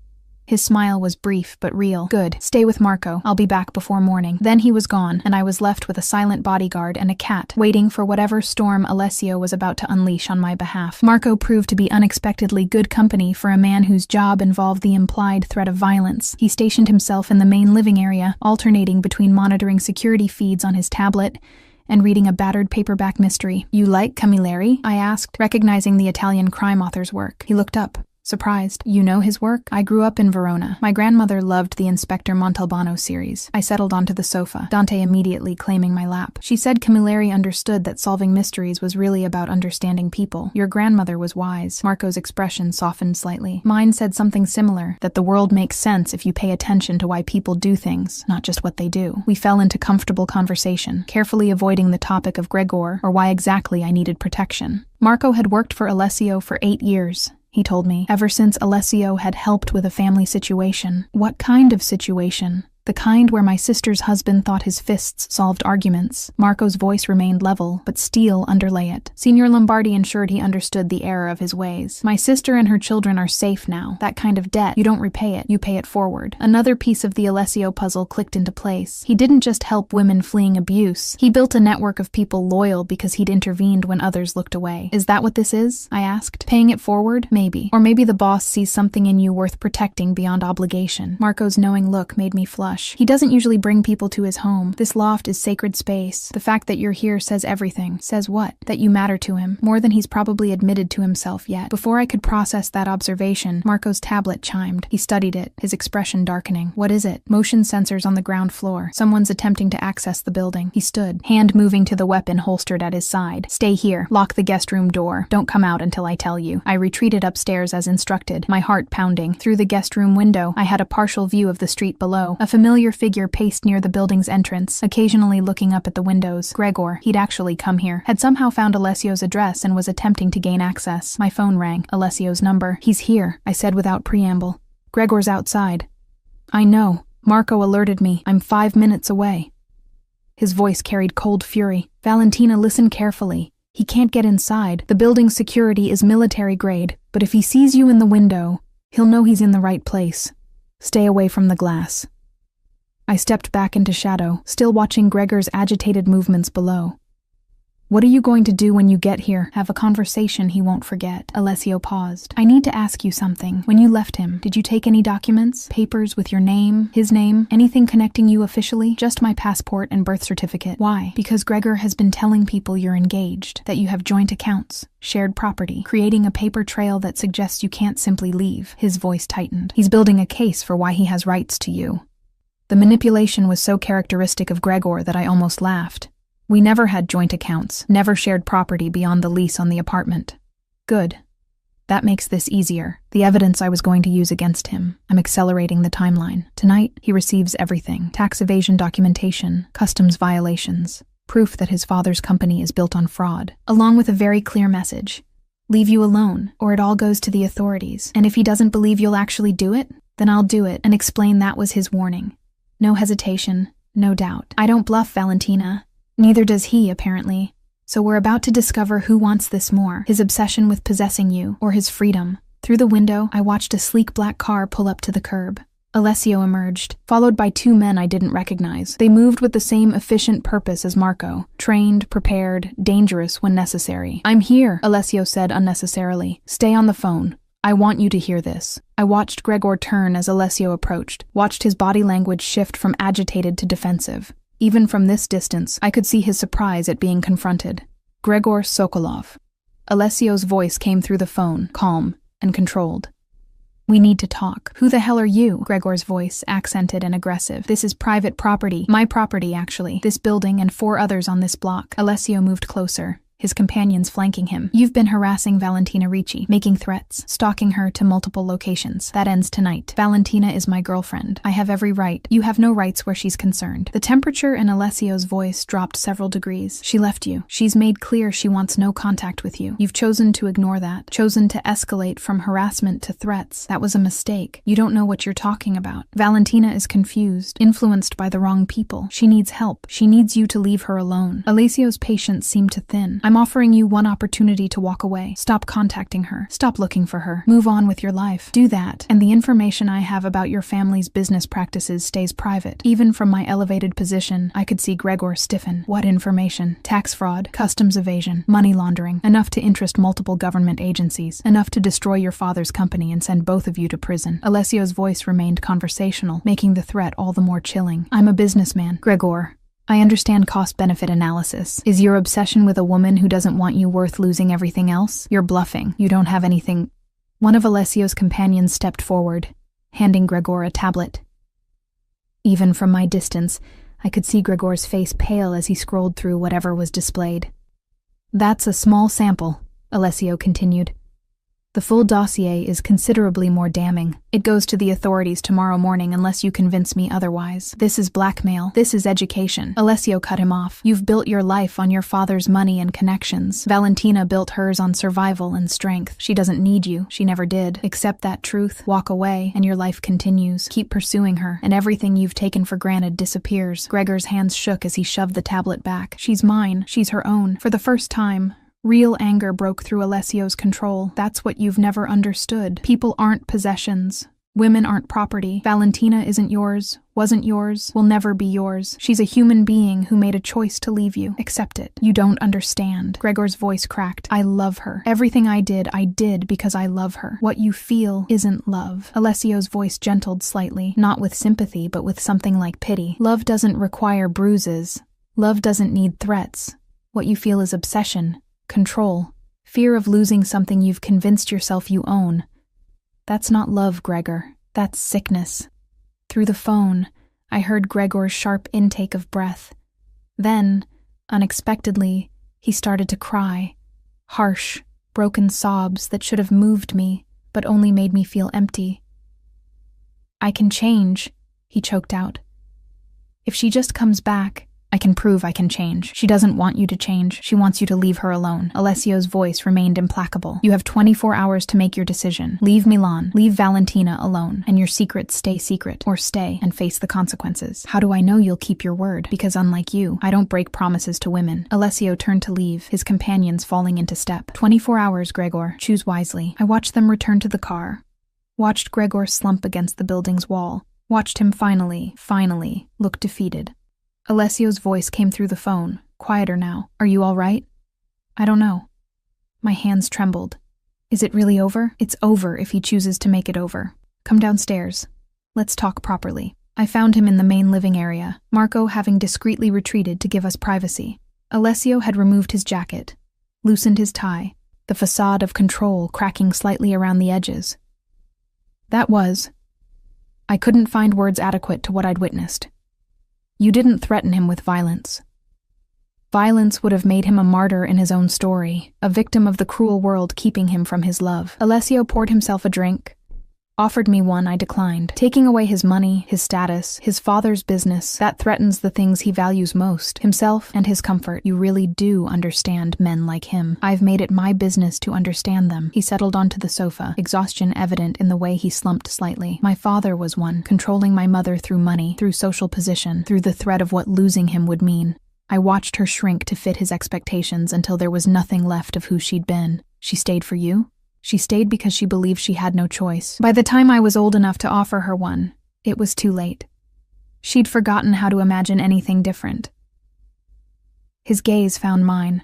[SPEAKER 3] His smile was brief but real. Good. Stay with Marco. I'll be back before morning. Then he was gone, and I was left with a silent bodyguard and a cat, waiting for whatever storm Alessio was about to unleash on my behalf. Marco proved to be unexpectedly good company for a man whose job involved the implied threat of violence. He stationed himself in the main living area, alternating between monitoring security feeds on his tablet and reading a battered paperback mystery. You like Camilleri? I asked, recognizing the Italian crime author's work. He looked up, surprised. You know his work? I grew up in Verona. My grandmother loved the Inspector Montalbano series. I settled onto the sofa, Dante immediately claiming my lap. She said Camilleri understood that solving mysteries was really about understanding people. Your grandmother was wise. Marco's expression softened slightly. Mine said something similar, that the world makes sense if you pay attention to why people do things, not just what they do. We fell into comfortable conversation, carefully avoiding the topic of Gregor or why exactly I needed protection. Marco had worked for Alessio for 8 years. He told me, ever since Alessio had helped with a family situation. What kind of situation? The kind where my sister's husband thought his fists solved arguments. Marco's voice remained level, but steel underlay it. Signor Lombardi ensured he understood the error of his ways. My sister and her children are safe now. That kind of debt, you don't repay it, you pay it forward. Another piece of the Alessio puzzle clicked into place. He didn't just help women fleeing abuse. He built a network of people loyal because he'd intervened when others looked away. Is that what this is? I asked. Paying it forward? Maybe. Or maybe the boss sees something in you worth protecting beyond obligation. Marco's knowing look made me flush. He doesn't usually bring people to his home. This loft is sacred space. The fact that you're here says everything. Says what? That you matter to him, more than he's probably admitted to himself yet. Before I could process that observation, Marco's tablet chimed. He studied it, his expression darkening. What is it? Motion sensors on the ground floor. Someone's attempting to access the building. He stood, hand moving to the weapon holstered at his side. Stay here. Lock the guest room door. Don't come out until I tell you. I retreated upstairs as instructed, my heart pounding. Through the guest room window, I had a partial view of the street below. A familiar figure paced near the building's entrance, occasionally looking up at the windows. Gregor, he'd actually come here, had somehow found Alessio's address and was attempting to gain access. My phone rang. Alessio's number. He's here, I said without preamble. Gregor's outside. I know. Marco alerted me. I'm 5 minutes away. His voice carried cold fury. Valentina, listen carefully. He can't get inside. The building's security is military grade, but if he sees you in the window, he'll know he's in the right place. Stay away from the glass. I stepped back into shadow, still watching Gregor's agitated movements below. What are you going to do when you get here? Have a conversation he won't forget. Alessio paused. I need to ask you something. When you left him, did you take any documents? Papers with your name, his name, anything connecting you officially? Just my passport and birth certificate. Why? Because Gregor has been telling people you're engaged, that you have joint accounts, shared property, creating a paper trail that suggests you can't simply leave. His voice tightened. He's building a case for why he has rights to you. The manipulation was so characteristic of Gregor that I almost laughed. We never had joint accounts, never shared property beyond the lease on the apartment. Good. That makes this easier. The evidence I was going to use against him. I'm accelerating the timeline. Tonight, he receives everything. Tax evasion documentation, customs violations, proof that his father's company is built on fraud, along with a very clear message. Leave you alone, or it all goes to the authorities. And if he doesn't believe you'll actually do it, then I'll do it and explain that was his warning. No hesitation, no doubt. I don't bluff, Valentina. Neither does he, apparently. So we're about to discover who wants this more, his obsession with possessing you, or his freedom. Through the window, I watched a sleek black car pull up to the curb. Alessio emerged, followed by 2 men I didn't recognize. They moved with the same efficient purpose as Marco. Trained, prepared, dangerous when necessary. I'm here, Alessio said unnecessarily. Stay on the phone. I want you to hear this. I watched Gregor turn as Alessio approached, watched his body language shift from agitated to defensive. Even from this distance, I could see his surprise at being confronted. Gregor Sokolov. Alessio's voice came through the phone, calm and controlled. We need to talk. Who the hell are you? Gregor's voice, accented and aggressive. This is private property. My property, actually. This building and 4 others on this block. Alessio moved closer, his companions flanking him. You've been harassing Valentina Ricci, making threats, stalking her to multiple locations. That ends tonight. Valentina is my girlfriend. I have every right. You have no rights where she's concerned. The temperature in Alessio's voice dropped several degrees. She left you. She's made clear she wants no contact with you. You've chosen to ignore that, chosen to escalate from harassment to threats. That was a mistake. You don't know what you're talking about. Valentina is confused, influenced by the wrong people. She needs help. She needs you to leave her alone. Alessio's patience seemed to thin. I'm offering you one opportunity to walk away. Stop contacting her. Stop looking for her. Move on with your life. Do that, and the information I have about your family's business practices stays private. Even from my elevated position, I could see Gregor stiffen. What information? Tax fraud, customs evasion, money laundering, enough to interest multiple government agencies, enough to destroy your father's company and send both of you to prison. Alessio's voice remained conversational, making the threat all the more chilling. I'm a businessman, Gregor. I understand cost-benefit analysis. Is your obsession with a woman who doesn't want you worth losing everything else? You're bluffing. You don't have anything. One of Alessio's companions stepped forward, handing Gregor a tablet. Even from my distance, I could see Gregor's face pale as he scrolled through whatever was displayed. That's a small sample, Alessio continued. The full dossier is considerably more damning. It goes to the authorities tomorrow morning unless you convince me otherwise. This is blackmail. This is education. Alessio cut him off. You've built your life on your father's money and connections. Valentina built hers on survival and strength. She doesn't need you. She never did. Accept that truth, walk away, and your life continues. Keep pursuing her, and everything you've taken for granted disappears. Gregor's hands shook as he shoved the tablet back. She's mine. She's her own. For the first time, real anger broke through Alessio's control. That's what you've never understood. People aren't possessions. Women aren't property. Valentina isn't yours, wasn't yours, will never be yours. She's a human being who made a choice to leave you. Accept it. You don't understand. Gregor's voice cracked. I love her. Everything I did because I love her. What you feel isn't love. Alessio's voice gentled slightly, not with sympathy, but with something like pity. Love doesn't require bruises. Love doesn't need threats. What you feel is obsession. Control, fear of losing something you've convinced yourself you own. That's not love, Gregor. That's sickness. Through the phone, I heard Gregor's sharp intake of breath. Then, unexpectedly, he started to cry. Harsh, broken sobs that should have moved me, but only made me feel empty. I can change, he choked out. If she just comes back, I can prove I can change. She doesn't want you to change. She wants you to leave her alone. Alessio's voice remained implacable. You have 24 hours to make your decision. Leave Milan. Leave Valentina alone. And your secrets stay secret. Or stay and face the consequences. How do I know you'll keep your word? Because unlike you, I don't break promises to women. Alessio turned to leave, his companions falling into step. 24 hours, Gregor. Choose wisely. I watched them return to the car. Watched Gregor slump against the building's wall. Watched him finally, look defeated. Alessio's voice came through the phone, quieter now. Are you all right? I don't know. My hands trembled. Is it really over? It's over if he chooses to make it over. Come downstairs. Let's talk properly. I found him in the main living area, Marco having discreetly retreated to give us privacy. Alessio had removed his jacket, loosened his tie, the facade of control cracking slightly around the edges. I couldn't find words adequate to what I'd witnessed. You didn't threaten him with violence. Violence would have made him a martyr in his own story, a victim of the cruel world keeping him from his love. Alessio poured himself a drink, offered me one. I declined. Taking away his money, his status, his father's business, that threatens the things he values most, himself and his comfort. You really do understand men like him. I've made it my business to understand them. He settled onto the sofa, exhaustion evident in the way he slumped slightly. My father was one, controlling my mother through money, through social position, through the threat of what losing him would mean. I watched her shrink to fit his expectations until there was nothing left of who she'd been. She stayed for you? She stayed because she believed she had no choice. By the time I was old enough to offer her one, it was too late. She'd forgotten how to imagine anything different. His gaze found mine.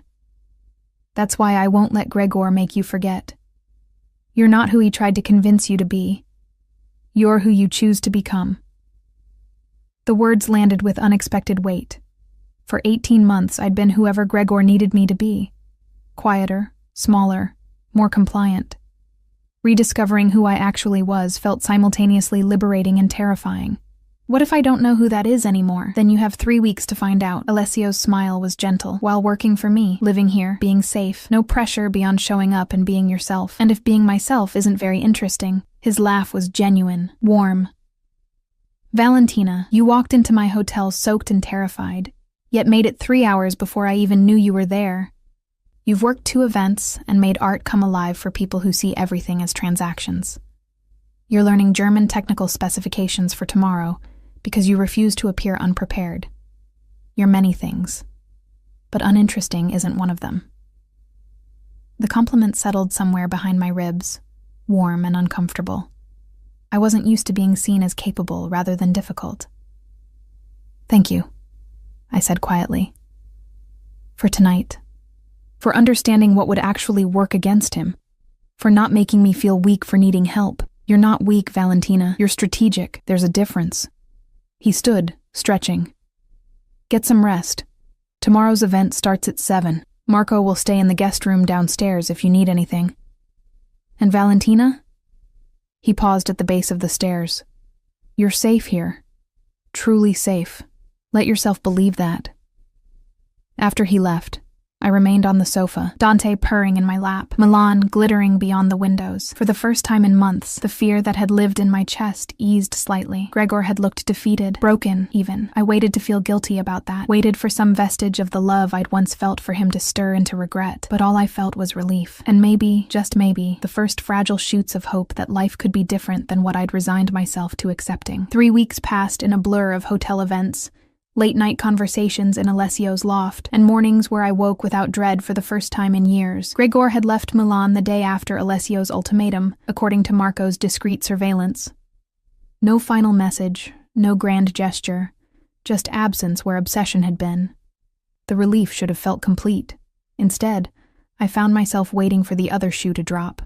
[SPEAKER 3] That's why I won't let Gregor make you forget. You're not who he tried to convince you to be. You're who you choose to become. The words landed with unexpected weight. For 18 months, I'd been whoever Gregor needed me to be. Quieter, smaller, more compliant. Rediscovering who I actually was felt simultaneously liberating and terrifying. What if I don't know who that is anymore? Then you have 3 weeks to find out. Alessio's smile was gentle. While working for me, living here, being safe, no pressure beyond showing up and being yourself. And if being myself isn't very interesting, his laugh was genuine, warm. Valentina, you walked into my hotel soaked and terrified, yet made it 3 hours before I even knew you were there. You've worked 2 events and made art come alive for people who see everything as transactions. You're learning German technical specifications for tomorrow because you refuse to appear unprepared. You're many things, but uninteresting isn't one of them. The compliment settled somewhere behind my ribs, warm and uncomfortable. I wasn't used to being seen as capable rather than difficult. Thank you, I said quietly. For tonight. For understanding what would actually work against him. For not making me feel weak for needing help. You're not weak, Valentina. You're strategic. There's a difference. He stood, stretching. Get some rest. Tomorrow's event starts at 7. Marco will stay in the guest room downstairs if you need anything. And Valentina? He paused at the base of the stairs. You're safe here. Truly safe. Let yourself believe that. After he left, I remained on the sofa, Dante purring in my lap, Milan glittering beyond the windows. For the first time in months, the fear that had lived in my chest eased slightly. Gregor had looked defeated, broken even. I waited to feel guilty about that, waited for some vestige of the love I'd once felt for him to stir into regret. But all I felt was relief. And maybe, just maybe, the first fragile shoots of hope that life could be different than what I'd resigned myself to accepting. 3 weeks passed in a blur of hotel events, late-night conversations in Alessio's loft, and mornings where I woke without dread for the first time in years. Gregor had left Milan the day after Alessio's ultimatum, according to Marco's discreet surveillance. No final message, no grand gesture, just absence where obsession had been. The relief should have felt complete. Instead, I found myself waiting for the other shoe to drop.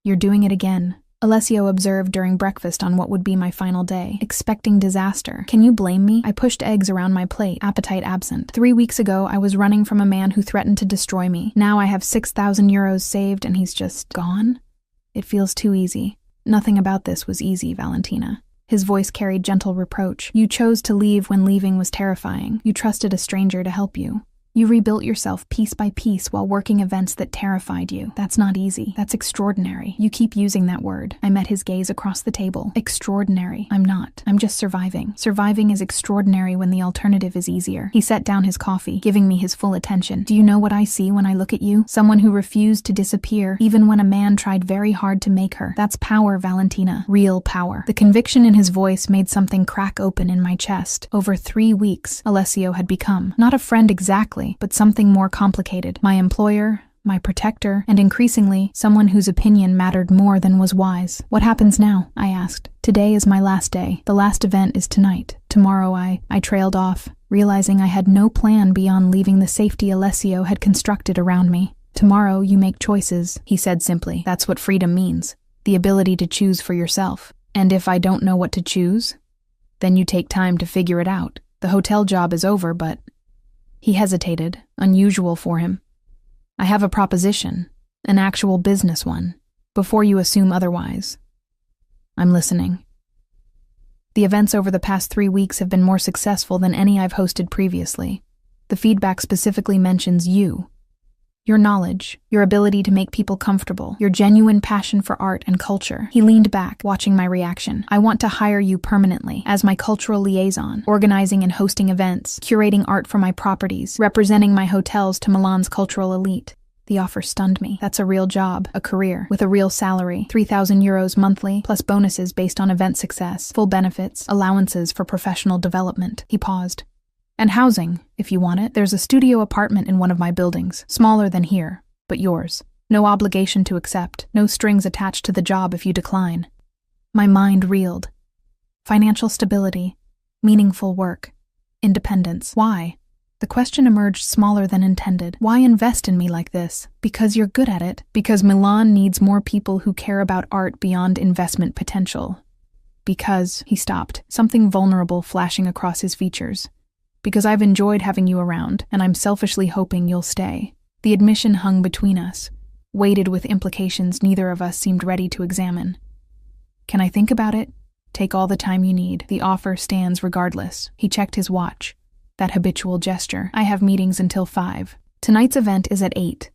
[SPEAKER 3] "You're doing it again," Alessio observed during breakfast on what would be my final day, expecting disaster. "Can you blame me?" I pushed eggs around my plate, appetite absent. 3 weeks ago, I was running from a man who threatened to destroy me. Now I have 6,000 euros saved and he's just gone? It feels too easy. Nothing about this was easy, Valentina. His voice carried gentle reproach. You chose to leave when leaving was terrifying. You trusted a stranger to help you. You rebuilt yourself piece by piece while working events that terrified you. That's not easy. That's extraordinary. You keep using that word. I met his gaze across the table. Extraordinary. I'm not. I'm just surviving. Surviving is extraordinary when the alternative is easier. He set down his coffee, giving me his full attention. Do you know what I see when I look at you? Someone who refused to disappear, even when a man tried very hard to make her. That's power, Valentina. Real power. The conviction in his voice made something crack open in my chest. Over 3 weeks, Alessio had become not a friend exactly, but something more complicated. My employer, my protector, and increasingly, someone whose opinion mattered more than was wise. What happens now? I asked. Today is my last day. The last event is tonight. Tomorrow I trailed off, realizing I had no plan beyond leaving the safety Alessio had constructed around me. Tomorrow you make choices, he said simply. That's what freedom means. The ability to choose for yourself. And if I don't know what to choose, then you take time to figure it out. The hotel job is over, but... He hesitated, unusual for him. I have a proposition, an actual business one, before you assume otherwise. I'm listening. The events over the past 3 weeks have been more successful than any I've hosted previously. The feedback specifically mentions you. Your knowledge, your ability to make people comfortable, your genuine passion for art and culture. He leaned back, watching my reaction. I want to hire you permanently as my cultural liaison, organizing and hosting events, curating art for my properties, representing my hotels to Milan's cultural elite. The offer stunned me. That's a real job, a career, with a real salary, 3,000 euros monthly, plus bonuses based on event success, full benefits, allowances for professional development. He paused. And housing, if you want it. There's a studio apartment in one of my buildings, smaller than here, but yours. No obligation to accept, no strings attached to the job if you decline. My mind reeled. Financial stability, meaningful work, independence. Why? The question emerged smaller than intended. Why invest in me like this? Because you're good at it. Because Milan needs more people who care about art beyond investment potential. Because, he stopped, something vulnerable flashing across his features. Because I've enjoyed having you around, and I'm selfishly hoping you'll stay. The admission hung between us, weighted with implications neither of us seemed ready to examine. Can I think about it? Take all the time you need. The offer stands regardless. He checked his watch. That habitual gesture. I have meetings until 5. Tonight's event is at 8.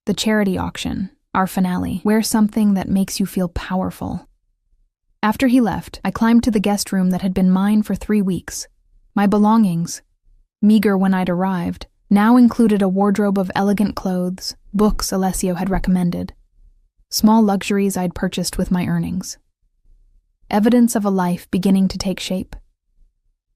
[SPEAKER 3] The charity auction, our finale. Wear something that makes you feel powerful. After he left, I climbed to the guest room that had been mine for 3 weeks. My belongings, meager when I'd arrived, now included a wardrobe of elegant clothes, books Alessio had recommended, small luxuries I'd purchased with my earnings. Evidence of a life beginning to take shape.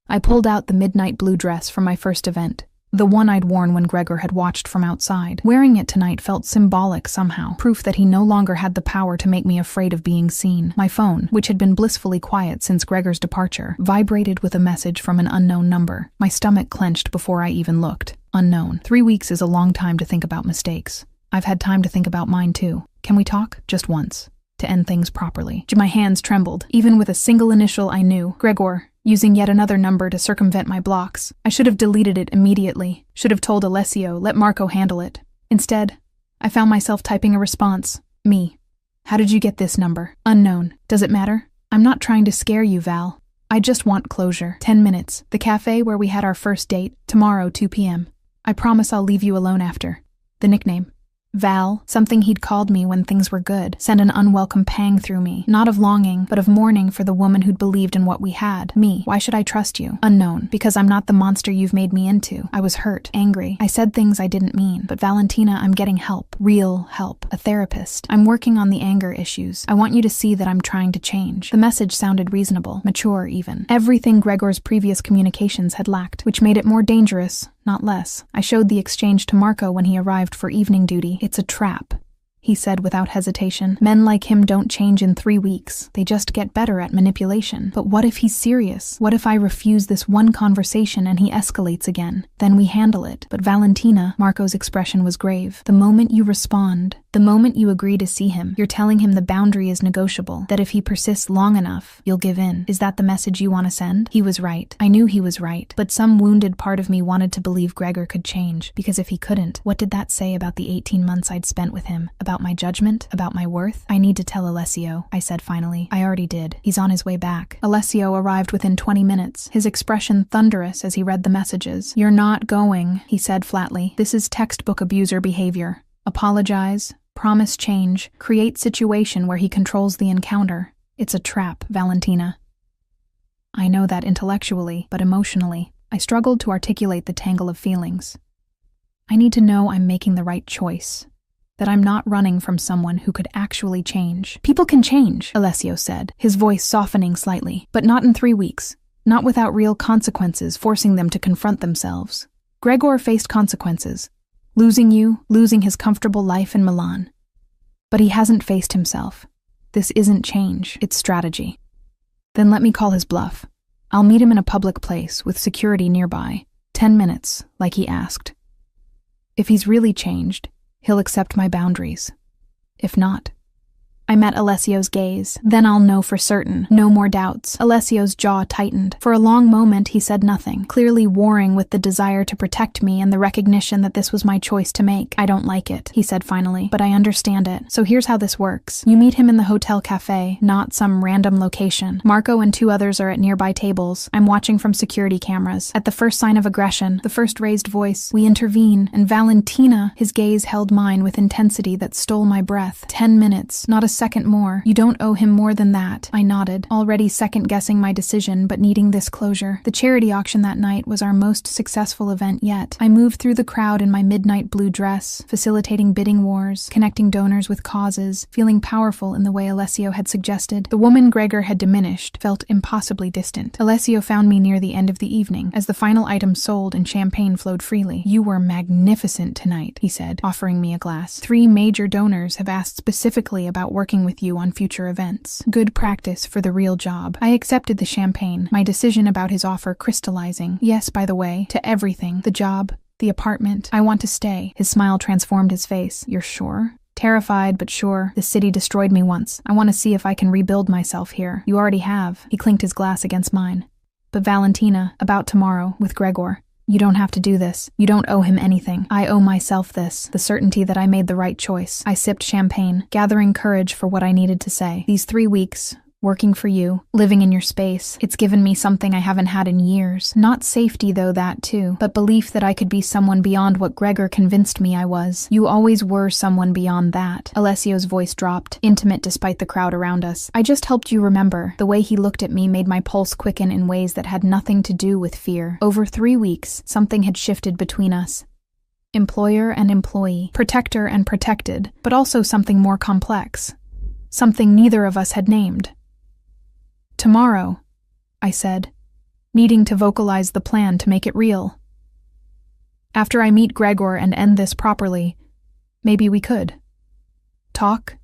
[SPEAKER 3] I pulled out the midnight blue dress from my first event, the one I'd worn when Gregor had watched from outside. Wearing it tonight felt symbolic somehow, proof that he no longer had the power to make me afraid of being seen. My phone, which had been blissfully quiet since Gregor's departure, vibrated with a message from an unknown number. My stomach clenched before I even looked. Unknown. 3 weeks is a long time to think about mistakes. I've had time to think about mine too. Can we talk? Just once. To end things properly. My hands trembled. Even with a single initial I knew. Gregor. Using yet another number to circumvent my blocks. I should have deleted it immediately. Should have told Alessio, let Marco handle it. Instead, I found myself typing a response. Me. How did you get this number? Unknown. Does it matter? I'm not trying to scare you, Val. I just want closure. 10 minutes. The cafe where we had our first date. Tomorrow, 2 p.m. I promise I'll leave you alone after. The nickname. Val, something he'd called me when things were good, sent an unwelcome pang through me, not of longing, but of mourning for the woman who'd believed in what we had. Me. Why should I trust you? Unknown. Because I'm not the monster you've made me into. I was hurt, angry. I said things I didn't mean. But Valentina, I'm getting help. Real help. A therapist. I'm working on the anger issues. I want you to see that I'm trying to change. The message sounded reasonable, mature even. Everything Gregor's previous communications had lacked, which made it more dangerous, not less. I showed the exchange to Marco when he arrived for evening duty. It's a trap, he said without hesitation. Men like him don't change in 3 weeks. They just get better at manipulation. But what if he's serious? What if I refuse this one conversation and he escalates again? Then we handle it. But Valentina, Marco's expression was grave. The moment you respond, the moment you agree to see him, you're telling him the boundary is negotiable, that if he persists long enough, you'll give in. Is that the message you want to send? He was right. I knew he was right. But some wounded part of me wanted to believe Gregor could change. Because if he couldn't, what did that say about the 18 months I'd spent with him? About my judgment? About my worth? I need to tell Alessio, I said finally. I already did. He's on his way back. Alessio arrived within 20 minutes, his expression thunderous as he read the messages. You're not going, he said flatly. This is textbook abuser behavior. Apologize, promise change, create situation where he controls the encounter. It's a trap, Valentina. I know that intellectually, but emotionally, I struggled to articulate the tangle of feelings. I need to know I'm making the right choice, that I'm not running from someone who could actually change. People can change, Alessio said, his voice softening slightly, but not in 3 weeks, not without real consequences forcing them to confront themselves. Gregor faced consequences. Losing you, losing his comfortable life in Milan. But he hasn't faced himself. This isn't change, it's strategy. Then let me call his bluff. I'll meet him in a public place with security nearby. 10 minutes, like he asked. If he's really changed, he'll accept my boundaries. If not, I met Alessio's gaze. Then I'll know for certain. No more doubts. Alessio's jaw tightened. For a long moment, he said nothing, clearly warring with the desire to protect me and the recognition that this was my choice to make. I don't like it, he said finally, but I understand it. So here's how this works. You meet him in the hotel cafe, not some random location. Marco and 2 others are at nearby tables. I'm watching from security cameras. At the first sign of aggression, the first raised voice, we intervene, and Valentina, his gaze held mine with intensity that stole my breath. 10 minutes, not a second more. You don't owe him more than that. I nodded, already second-guessing my decision but needing this closure. The charity auction that night was our most successful event yet. I moved through the crowd in my midnight blue dress, facilitating bidding wars, connecting donors with causes, feeling powerful in the way Alessio had suggested. The woman Gregor had diminished felt impossibly distant. Alessio found me near the end of the evening, as the final items sold and champagne flowed freely. You were magnificent tonight, he said, offering me a glass. 3 major donors have asked specifically about working with you on future events. Good practice for the real job. I accepted the champagne, my decision about his offer crystallizing. Yes, by the way, to everything. The job, the apartment. I want to stay. His smile transformed his face. You're sure? Terrified, but sure. The city destroyed me once. I want to see if I can rebuild myself here. You already have. He clinked his glass against mine. But Valentina, about tomorrow, with Gregor. You don't have to do this. You don't owe him anything. I owe myself this, the certainty that I made the right choice. I sipped champagne, gathering courage for what I needed to say. These 3 weeks, working for you, living in your space, it's given me something I haven't had in years. Not safety, though, that too, but belief that I could be someone beyond what Gregor convinced me I was. You always were someone beyond that. Alessio's voice dropped, intimate despite the crowd around us. I just helped you remember. The way he looked at me made my pulse quicken in ways that had nothing to do with fear. Over 3 weeks, something had shifted between us. Employer and employee, protector and protected, but also something more complex. Something neither of us had named. Tomorrow, I said, needing to vocalize the plan to make it real. After I meet Gregor and end this properly, maybe we could. Talk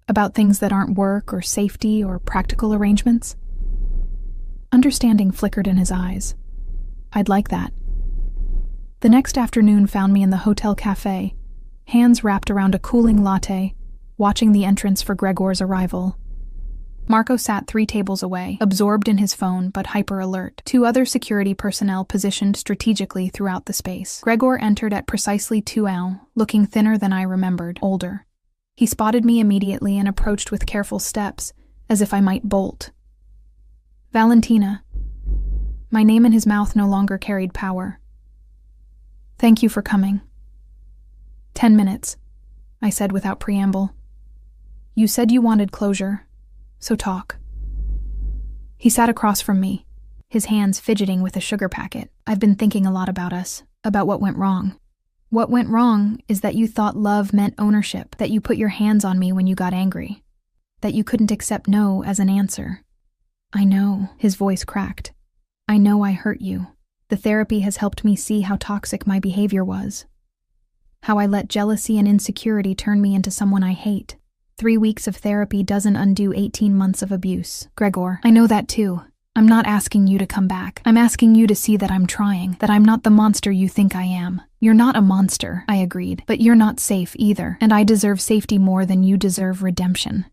[SPEAKER 3] about things that aren't work or safety or practical arrangements. Understanding flickered in his eyes. I'd like that. The next afternoon found me in the hotel cafe, hands wrapped around a cooling latte, watching the entrance for Gregor's arrival. Marco sat 3 tables away, absorbed in his phone but hyper-alert. 2 other security personnel positioned strategically throughout the space. Gregor entered at precisely 2 looking thinner than I remembered, older. He spotted me immediately and approached with careful steps, as if I might bolt. Valentina. My name in his mouth no longer carried power. Thank you for coming. 10 minutes, I said without preamble. You said you wanted closure, so talk. He sat across from me, his hands fidgeting with a sugar packet. I've been thinking a lot about us, about what went wrong. What went wrong is that you thought love meant ownership, that you put your hands on me when you got angry, that you couldn't accept no as an answer. I know, his voice cracked. I know I hurt you. The therapy has helped me see how toxic my behavior was, how I let jealousy and insecurity turn me into someone I hate. 3 weeks of therapy doesn't undo 18 months of abuse. Gregor, I know that too. I'm not asking you to come back. I'm asking you to see that I'm trying, that I'm not the monster you think I am. You're not a monster, I agreed, but you're not safe either, and I deserve safety more than you deserve redemption.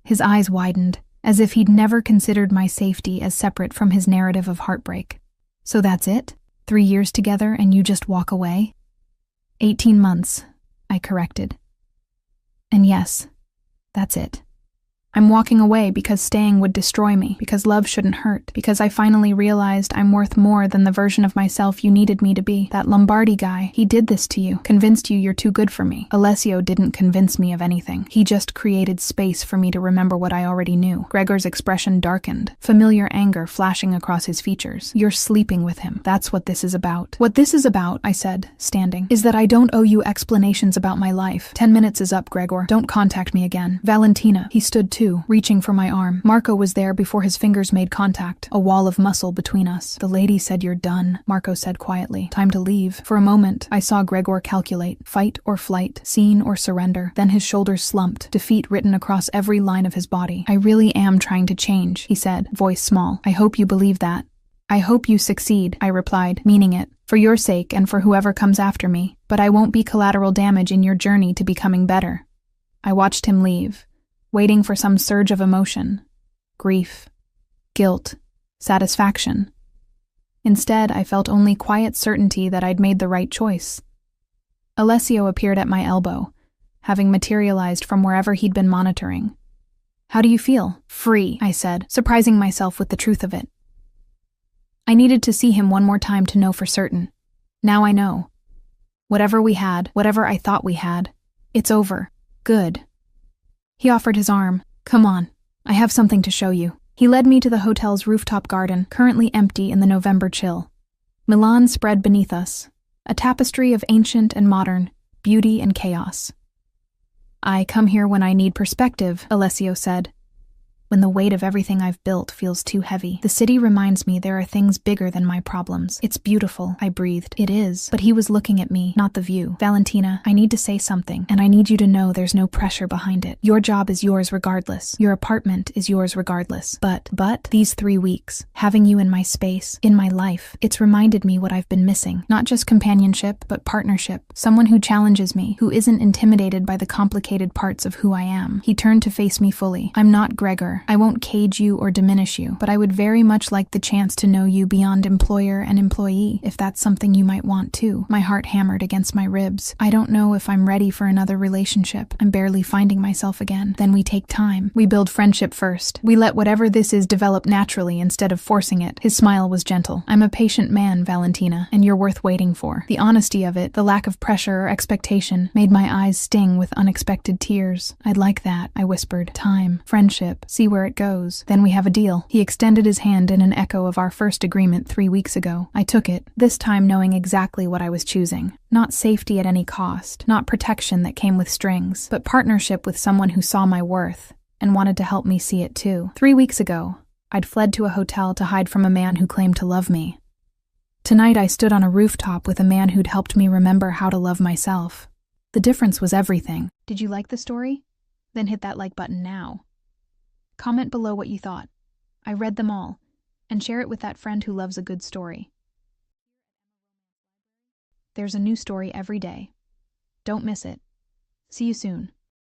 [SPEAKER 3] His eyes widened, as if he'd never considered my safety as separate from his narrative of heartbreak. So that's it? 3 years together and you just walk away? 18 months, I corrected. And yes, that's it. I'm walking away because staying would destroy me, because love shouldn't hurt, because I finally realized I'm worth more than the version of myself you needed me to be. That Lombardi guy, he did this to you, convinced you you're too good for me. Alessio didn't convince me of anything. He just created space for me to remember what I already knew. Gregor's expression darkened, familiar anger flashing across his features. You're sleeping with him. That's what this is about. What this is about, I said, standing, is that I don't owe you explanations about my life. 10 minutes is up, Gregor. Don't contact me again. Valentina, he stood too, reaching for my arm. Marco was there before his fingers made contact, a wall of muscle between us. The lady said you're done, Marco said quietly. Time to leave. For a moment, I saw Gregor calculate, fight or flight, scene or surrender. Then his shoulders slumped, defeat written across every line of his body. I really am trying to change, he said, voice small. I hope you believe that. I hope you succeed, I replied, meaning it. For your sake and for whoever comes after me. But I won't be collateral damage in your journey to becoming better. I watched him leave, waiting for some surge of emotion, grief, guilt, satisfaction. Instead, I felt only quiet certainty that I'd made the right choice. Alessio appeared at my elbow, having materialized from wherever he'd been monitoring. How do you feel? Free, I said, surprising myself with the truth of it. I needed to see him one more time to know for certain. Now I know. Whatever we had, whatever I thought we had, it's over. Good. He offered his arm. Come on, I have something to show you. He led me to the hotel's rooftop garden, currently empty in the November chill. Milan spread beneath us, a tapestry of ancient and modern, beauty and chaos. I come here when I need perspective, Alessio said. When the weight of everything I've built feels too heavy. The city reminds me there are things bigger than my problems. It's beautiful, I breathed. It is. But he was looking at me, not the view. Valentina, I need to say something, and I need you to know there's no pressure behind it. Your job is yours regardless. Your apartment is yours regardless. But these 3 weeks, having you in my space, in my life, it's reminded me what I've been missing. Not just companionship, but partnership. Someone who challenges me, who isn't intimidated by the complicated parts of who I am. He turned to face me fully. I'm not Gregor. I won't cage you or diminish you, but I would very much like the chance to know you beyond employer and employee, if that's something you might want too. My heart hammered against my ribs. I don't know if I'm ready for another relationship. I'm barely finding myself again. Then we take time. We build friendship first. We let whatever this is develop naturally instead of forcing it. His smile was gentle. I'm a patient man, Valentina, and you're worth waiting for. The honesty of it, the lack of pressure or expectation, made my eyes sting with unexpected tears. I'd like that, I whispered. Time, friendship, see where it goes. Then we have a deal. He extended his hand in an echo of our first agreement 3 weeks ago. I took it, this time knowing exactly what I was choosing. Not safety at any cost, not protection that came with strings, but partnership with someone who saw my worth and wanted to help me see it too. 3 weeks ago, I'd fled to a hotel to hide from a man who claimed to love me. Tonight I stood on a rooftop with a man who'd helped me remember how to love myself. The difference was everything. Did you like the story? Then hit that like button now. Comment below what you thought. I read them all, and share it with that friend who loves a good story. There's a new story every day. Don't miss it. See you soon.